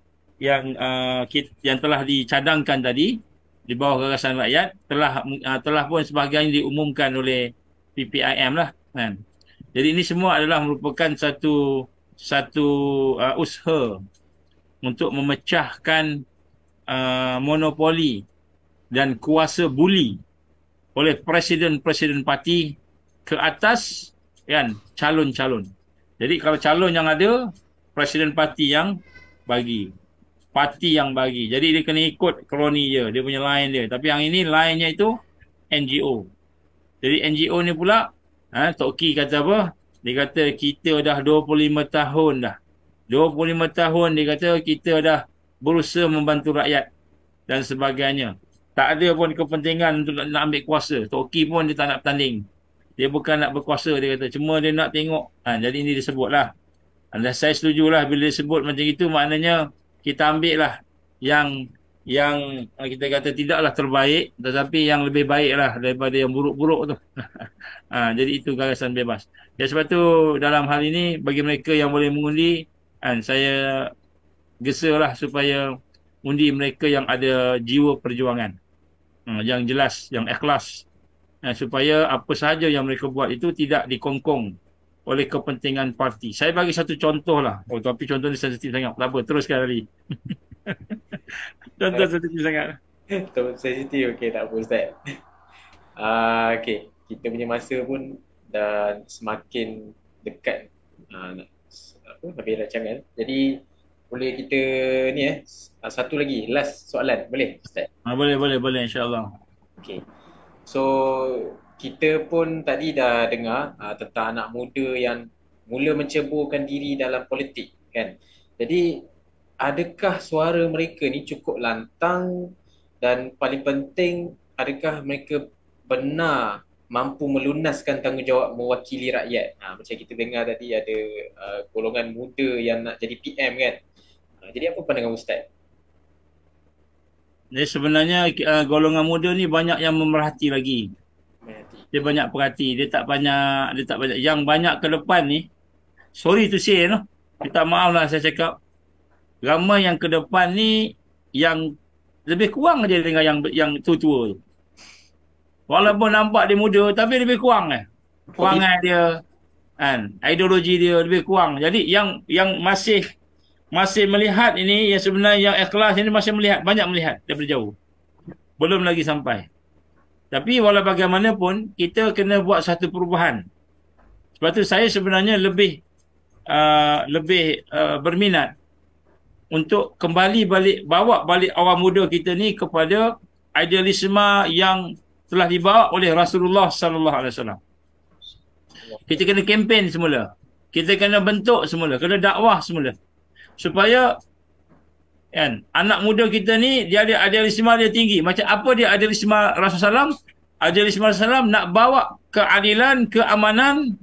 telah dicadangkan tadi di bawah gagasan rakyat, telah pun sebahagian diumumkan oleh PPIM lah kan. Jadi ini semua adalah merupakan satu usaha untuk memecahkan monopoli dan kuasa buli oleh presiden-presiden parti ke atas kan calon-calon. Jadi kalau calon yang ada, presiden parti yang bagi, parti yang bagi. Jadi dia kena ikut kroni dia punya line dia. Tapi yang ini line-nya itu NGO. Jadi NGO ni pula, Tok Ki kata apa? Dia kata kita dah 25 tahun dah. 25 tahun dia kata kita dah berusaha membantu rakyat dan sebagainya. Tak ada pun kepentingan untuk nak ambil kuasa. Tok Ki pun dia tak nak bertanding. Dia bukan nak berkuasa, dia kata. Cuma dia nak tengok. Jadi ini disebutlah. Dan saya setujulah bila disebut macam itu, maknanya kita ambil lah yang kita kata tidaklah terbaik, tetapi yang lebih baik lah daripada yang buruk-buruk tu. Jadi itu gagasan bebas. Jadi sebab tu dalam hal ini, bagi mereka yang boleh mengundi, saya gesalah supaya undi mereka yang ada jiwa perjuangan, yang jelas, yang ikhlas, supaya apa sahaja yang mereka buat itu tidak dikongkong oleh kepentingan parti. Saya bagi satu contoh lah. Tapi contoh ni sensitif sangat. Tak apa, teruskan Ali. Contoh sensitif sangat. Sensitif, okey, tak apa Ustaz. Okey, kita punya masa pun dah semakin dekat habis rancangan. Jadi boleh kita ni satu lagi last soalan, boleh Ustaz? Boleh insya-Allah. Okey. So kita pun tadi dah dengar tentang anak muda yang mula menceburkan diri dalam politik kan. Jadi adakah suara mereka ni cukup lantang, dan paling penting adakah mereka benar mampu melunaskan tanggungjawab mewakili rakyat? Macam kita dengar tadi ada golongan muda yang nak jadi PM kan. Jadi apa pandangan Ustaz? Jadi sebenarnya golongan muda ni banyak yang memerhati lagi. Dia banyak perhati, dia tak banyak yang banyak ke depan ni. Sorry to say, no. Minta maaf lah saya cakap. Ramai yang ke depan ni yang lebih kurang aja dengan yang tua-tua tu. Walaupun nampak dia muda tapi lebih kurang perangai dia, kan, ideologi dia lebih kurang. Jadi yang masih melihat ini, yang sebenarnya yang ikhlas ini masih melihat, banyak melihat daripada jauh. Belum lagi sampai. Tapi walau bagaimanapun kita kena buat satu perubahan. Sebab tu saya sebenarnya lebih berminat untuk bawa balik orang muda kita ni kepada idealisme yang telah dibawa oleh Rasulullah sallallahu alaihi wasallam. Kita kena kempen semula. Kita kena bentuk semula, kena dakwah semula. Supaya kan anak muda kita ni dia ada idealisme dia tinggi. Macam apa dia idealisme Rasulullah sallallahu idealisme Rasulullah nak bawa keadilan, keamanan,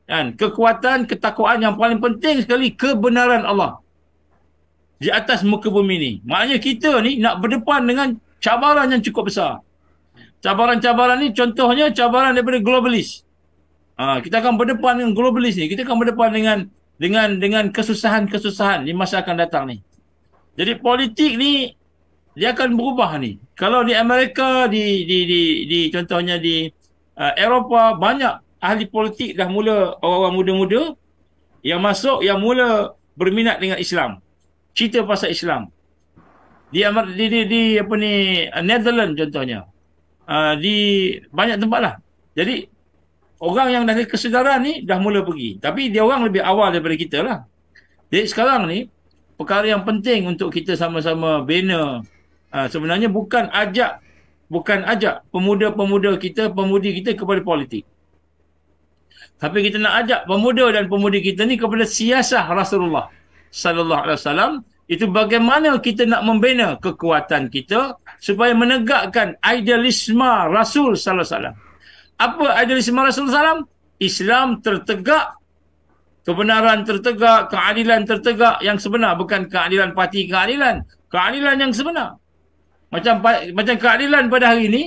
kan, kekuatan, ketakwaan, yang paling penting sekali kebenaran Allah di atas muka bumi ni. Maknanya kita ni nak berdepan dengan cabaran yang cukup besar. Cabaran-cabaran ni contohnya cabaran daripada globalis. Kita akan berdepan dengan globalis ni. Kita akan berdepan dengan kesusahan-kesusahan di masa akan datang ni. Jadi politik ni dia akan berubah ni. Kalau di Amerika, di contohnya di Eropah, banyak ahli politik dah mula, orang-orang muda-muda yang masuk, yang mula berminat dengan Islam. Cerita pasal Islam. Di Netherlands contohnya. Di banyak tempat lah. Jadi orang yang dah ada kesedaran ni dah mula pergi. Tapi dia orang lebih awal daripada kita lah. Jadi sekarang ni perkara yang penting untuk kita sama-sama bina, sebenarnya bukan ajak pemuda-pemuda kita, pemudi kita kepada politik. Tapi kita nak ajak pemuda dan pemudi kita ni kepada siasah Rasulullah sallallahu alaihi wasallam. Itu bagaimana kita nak membina kekuatan kita supaya menegakkan idealisme Rasul sallallahu alaihi wasallam. Apa idealisme Rasul sallallahu alaihi wasallam? Islam tertegak, kebenaran tertegak, keadilan tertegak yang sebenar, bukan keadilan parti keadilan yang sebenar. Macam keadilan pada hari ini,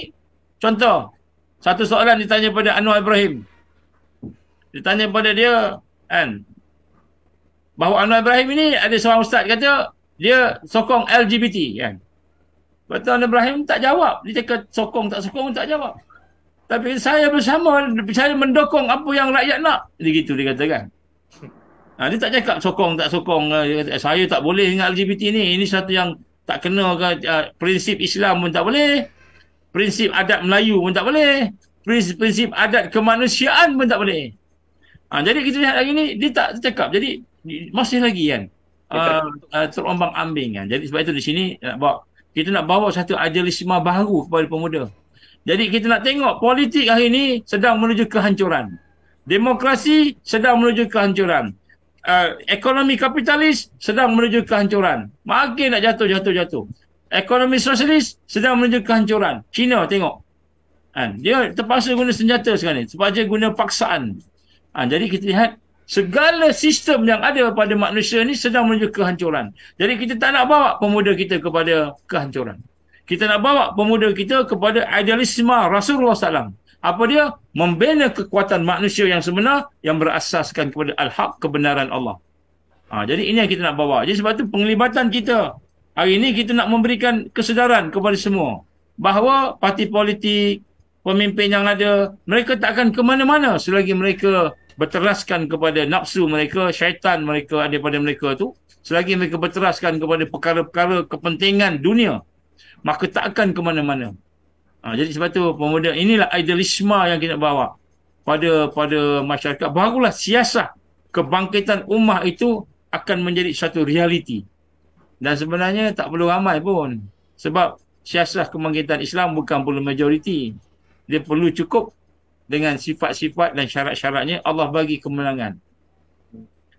contoh, satu soalan ditanya pada Anwar Ibrahim. Ditanya pada dia, kan, bahawa Anwar Ibrahim ini ada seorang ustaz kata dia sokong LGBT, kan. Betul, Anwar Ibrahim tak jawab. Dia cakap sokong tak sokong tak jawab. Tapi saya mendukung apa yang rakyat nak. Dia gitu dia katakan. Dia tak cakap sokong tak sokong. Saya tak boleh dengan LGBT ni. Ini satu yang tak kena prinsip Islam pun tak boleh. Prinsip adat Melayu pun tak boleh. Prinsip adat kemanusiaan pun tak boleh. Jadi kita lihat lagi ni, dia tak cakap. Jadi masih lagi kan terombang ambing kan. Jadi sebab itu di sini kita nak bawa satu idealisme baru kepada pemuda. Jadi kita nak tengok politik hari ini sedang menuju kehancuran. Demokrasi sedang menuju kehancuran. Ekonomi kapitalis sedang menuju kehancuran. Makin nak jatuh. Ekonomi sosialis sedang menuju kehancuran. China tengok. Dia terpaksa guna senjata sekarang ni. Sebab dia guna paksaan. Jadi kita lihat segala sistem yang ada pada manusia ni sedang menuju kehancuran. Jadi kita tak nak bawa pemuda kita kepada kehancuran. Kita nak bawa pemuda kita kepada idealisme Rasulullah SAW. Apa dia? Membina kekuatan manusia yang sebenar yang berasaskan kepada al-haq, kebenaran Allah. Jadi ini yang kita nak bawa. Jadi sebab itu penglibatan kita hari ini, kita nak memberikan kesedaran kepada semua bahawa parti politik, pemimpin yang ada, mereka tak akan ke mana-mana selagi mereka berteraskan kepada nafsu mereka, syaitan mereka ada pada mereka tu. Selagi mereka berteraskan kepada perkara-perkara kepentingan dunia, maka tak akan ke mana-mana. Jadi sebab tu pemuda, inilah idealisme yang kita bawa pada masyarakat. Barulah siasah kebangkitan ummah itu akan menjadi satu realiti. Dan sebenarnya tak perlu ramai pun. Sebab siasah kebangkitan Islam bukan perlu majoriti. Dia perlu cukup dengan sifat-sifat dan syarat-syaratnya, Allah bagi kemenangan.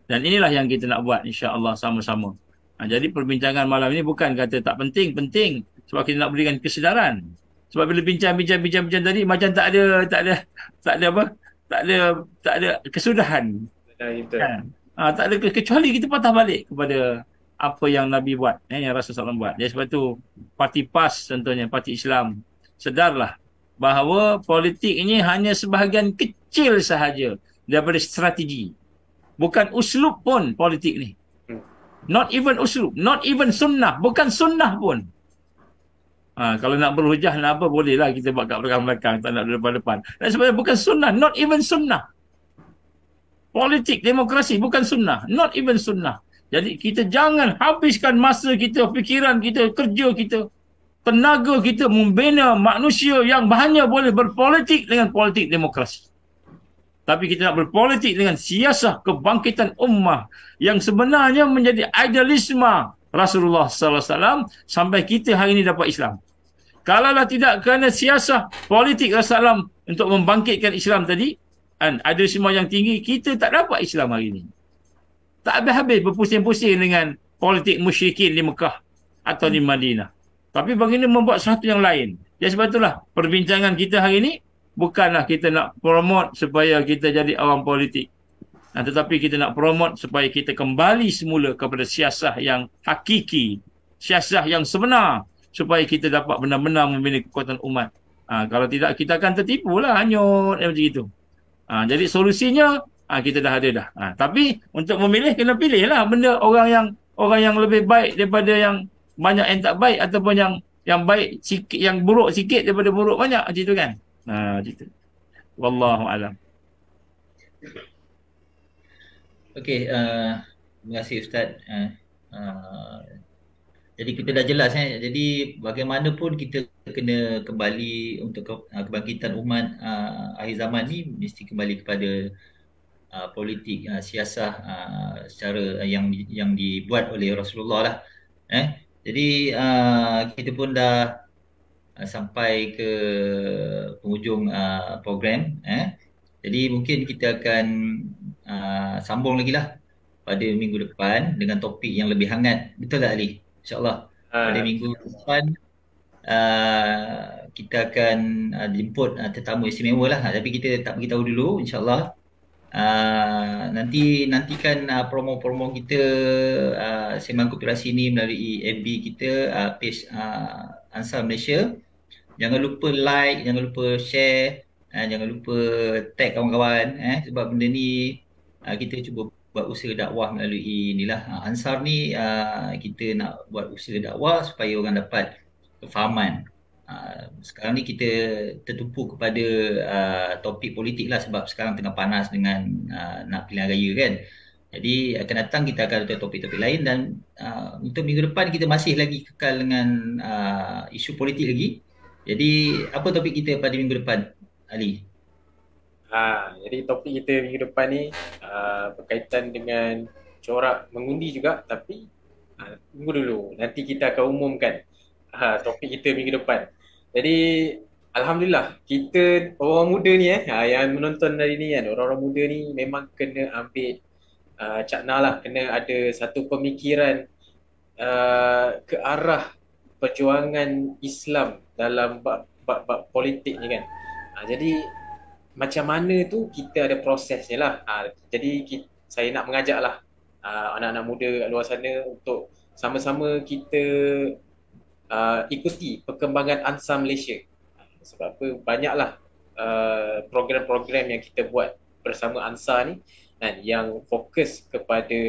Dan inilah yang kita nak buat insya-Allah sama-sama. Jadi perbincangan malam ini bukan kata tak penting, penting. Sebab kita nak berikan kesedaran. Sebab bila bincang tadi macam tak ada kesudahan. Tak ada kecuali kita patah balik kepada apa yang Nabi buat, yang Rasulullah SAW buat. Jadi sebab tu parti PAS contohnya, parti Islam, sedarlah bahawa politik ini hanya sebahagian kecil sahaja daripada strategi. Bukan uslub pun politik ni. Not even uslub, not even sunnah, bukan sunnah pun. Kalau nak berhujah nak apa, bolehlah kita buat kat belakang-belakang, tak nak depan-depan. Dan sebenarnya bukan sunnah, not even sunnah. Politik, demokrasi bukan sunnah, not even sunnah. Jadi kita jangan habiskan masa kita, fikiran kita, kerja kita, tenaga kita membina manusia yang hanya boleh berpolitik dengan politik demokrasi. Tapi kita nak berpolitik dengan siasah kebangkitan ummah yang sebenarnya menjadi idealisme Rasulullah sallallahu alaihi wasallam sampai kita hari ini dapat Islam. Kalaulah tidak kerana siasah politik Rasulullah untuk membangkitkan Islam tadi, dan idealisme yang tinggi, kita tak dapat Islam hari ini. Tak habis-habis berpusing-pusing dengan politik musyrikin di Mekah atau di Madinah. Tapi baginda membuat sesuatu yang lain. Jadi sebab itulah perbincangan kita hari ini bukanlah kita nak promote supaya kita jadi orang politik. Tetapi kita nak promote supaya kita kembali semula kepada siasah yang hakiki, siasah yang sebenar, supaya kita dapat benar-benar membina kekuatan umat. Kalau tidak, kita akan tertipu lah, hanyut macam itu. Jadi solusinya kita dah ada dah. Tapi untuk memilih, kena pilih lah benda orang yang lebih baik daripada yang banyak yang tak baik, ataupun yang baik sikit, yang buruk sikit daripada buruk banyak, macam itu kan. Macam itu. Wallahu alam. Okey, terima kasih Ustaz. Jadi kita dah jelas jadi bagaimanapun kita kena kembali untuk kebangkitan umat akhir zaman ni mesti kembali kepada politik, siasah secara yang dibuat oleh Rasulullah lah. Jadi kita pun dah sampai ke penghujung program. Jadi mungkin kita akan sambung lagi lah pada minggu depan dengan topik yang lebih hangat. Betul tak Ali? InsyaAllah pada minggu depan kita akan jemput tetamu istimewa lah. Tapi kita tak beritahu dulu, insyaAllah. Nantikan promo-promo kita Sembang Konspirasi ni melalui FB kita, page Ansar Malaysia. Jangan lupa like, jangan lupa share, jangan lupa tag kawan-kawan, sebab benda ni kita cuba buat usaha dakwah melalui inilah Ansar ni. Kita nak buat usaha dakwah supaya orang dapat kefahaman. Sekarang ni kita tertumpu kepada topik politik lah, sebab sekarang tengah panas dengan nak pilihan raya kan. Jadi akan datang kita akan ada topik-topik lain, dan untuk minggu depan kita masih lagi kekal dengan isu politik lagi. Jadi apa topik kita pada minggu depan, Ali? Jadi topik kita minggu depan ni berkaitan dengan corak mengundi juga, tapi tunggu dulu, nanti kita akan umumkan topik kita minggu depan. Jadi alhamdulillah kita orang muda ni yang menonton hari ni kan, orang-orang muda ni memang kena ambil cakna lah, kena ada satu pemikiran ke arah perjuangan Islam dalam bab politik ni kan. Jadi macam mana tu kita ada prosesnya lah. Jadi saya nak mengajak lah anak-anak muda kat luar sana untuk sama-sama kita ikuti perkembangan Ansar Malaysia. Sebab apa, banyaklah program-program yang kita buat bersama Ansar ni kan, yang fokus kepada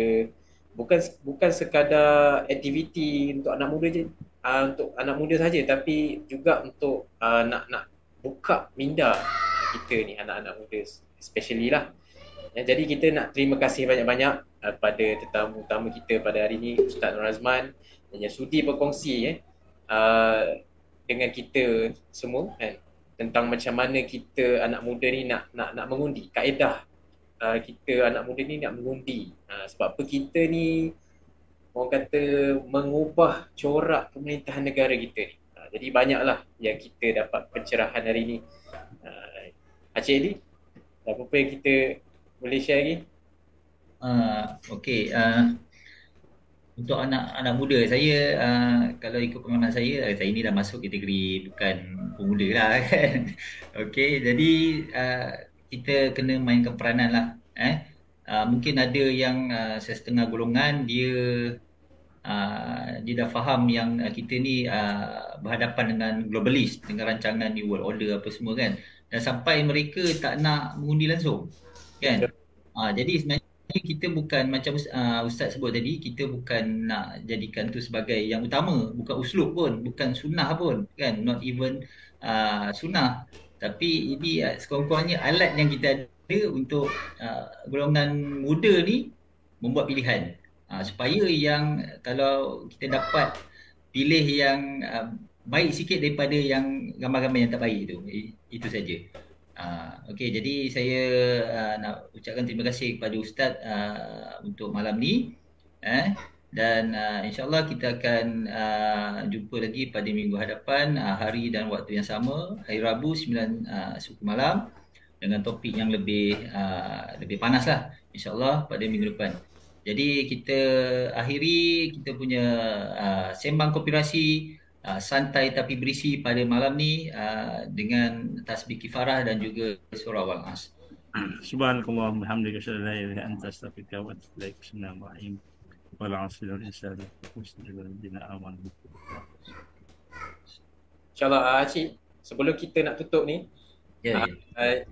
bukan sekadar aktiviti untuk anak muda je, untuk anak muda saja, tapi juga untuk nak buka minda kita ni, anak-anak muda especially lah. Jadi kita nak terima kasih banyak-banyak pada tetamu-tetamu kita pada hari ni, Ustaz Nur Azman, yang sudi berkongsi dengan kita semua kan, tentang macam mana kita anak muda ni nak mengundi, kaedah kita anak muda ni nak mengundi. Sebab apa kita ni orang kata mengubah corak pemerintahan negara kita ni. Jadi banyaklah yang kita dapat pencerahan hari ni. Encik Ali, apa yang kita boleh share lagi? Okey, untuk anak muda saya, kalau ikut pengalaman saya ni dah masuk kategori bukan pemuda lah kan. Okey, jadi kita kena mainkan peranan lah. Mungkin ada yang setengah golongan dia dia dah faham yang kita ni berhadapan dengan globalis, dengan rancangan New World Order apa semua kan. Dan sampai mereka tak nak mengundi langsung kan. Jadi sebenarnya kita bukan macam Ustaz sebut tadi, kita bukan nak jadikan tu sebagai yang utama, bukan uslub pun, bukan sunnah pun kan, not even sunnah, tapi ini sekurang-kurangnya alat yang kita ada untuk golongan muda ni membuat pilihan, supaya yang kalau kita dapat pilih yang baik sikit daripada yang gambar-gambar yang tak baik tu, itu saja. Okey, jadi saya nak ucapkan terima kasih kepada Ustaz untuk malam ni, dan insyaAllah kita akan jumpa lagi pada minggu hadapan, hari dan waktu yang sama, hari Rabu 9 suku malam, dengan topik yang lebih panas lah insyaAllah pada minggu depan. Jadi kita akhiri kita punya sembang koopirasi santai tapi berisi pada malam ni dengan tasbih kifarah dan juga surah Wal-As. Subhanakallahumma hamdika asyhadu an la ilaha illa anta astaghfiruka wa atubu ilaik. Bismillahirrahmanirrahim. Wal 'asri wal insani walladzina amanu. InsyaAllah Cik, sebelum kita nak tutup ni,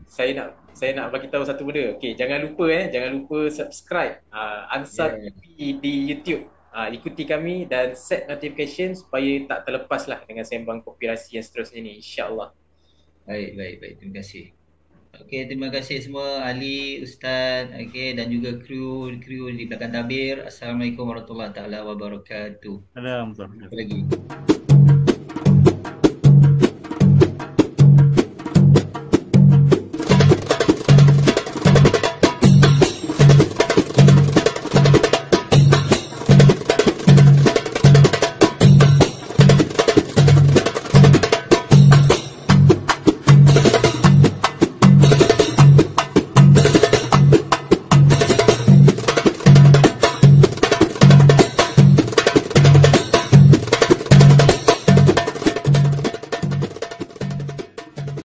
saya nak bagi tahu satu benda. Okey, jangan lupa subscribe Ansar TV di YouTube. Ikuti kami dan set notification supaya tak terlepas lah dengan sembang koopirasi yang seterusnya ni, insya-Allah. Baik, terima kasih. Okey, terima kasih semua, Ali, Ustaz, okey, dan juga kru di belakang tabir. Assalamualaikum warahmatullahi taala wabarakatuh. Assalamualaikum. Lagi.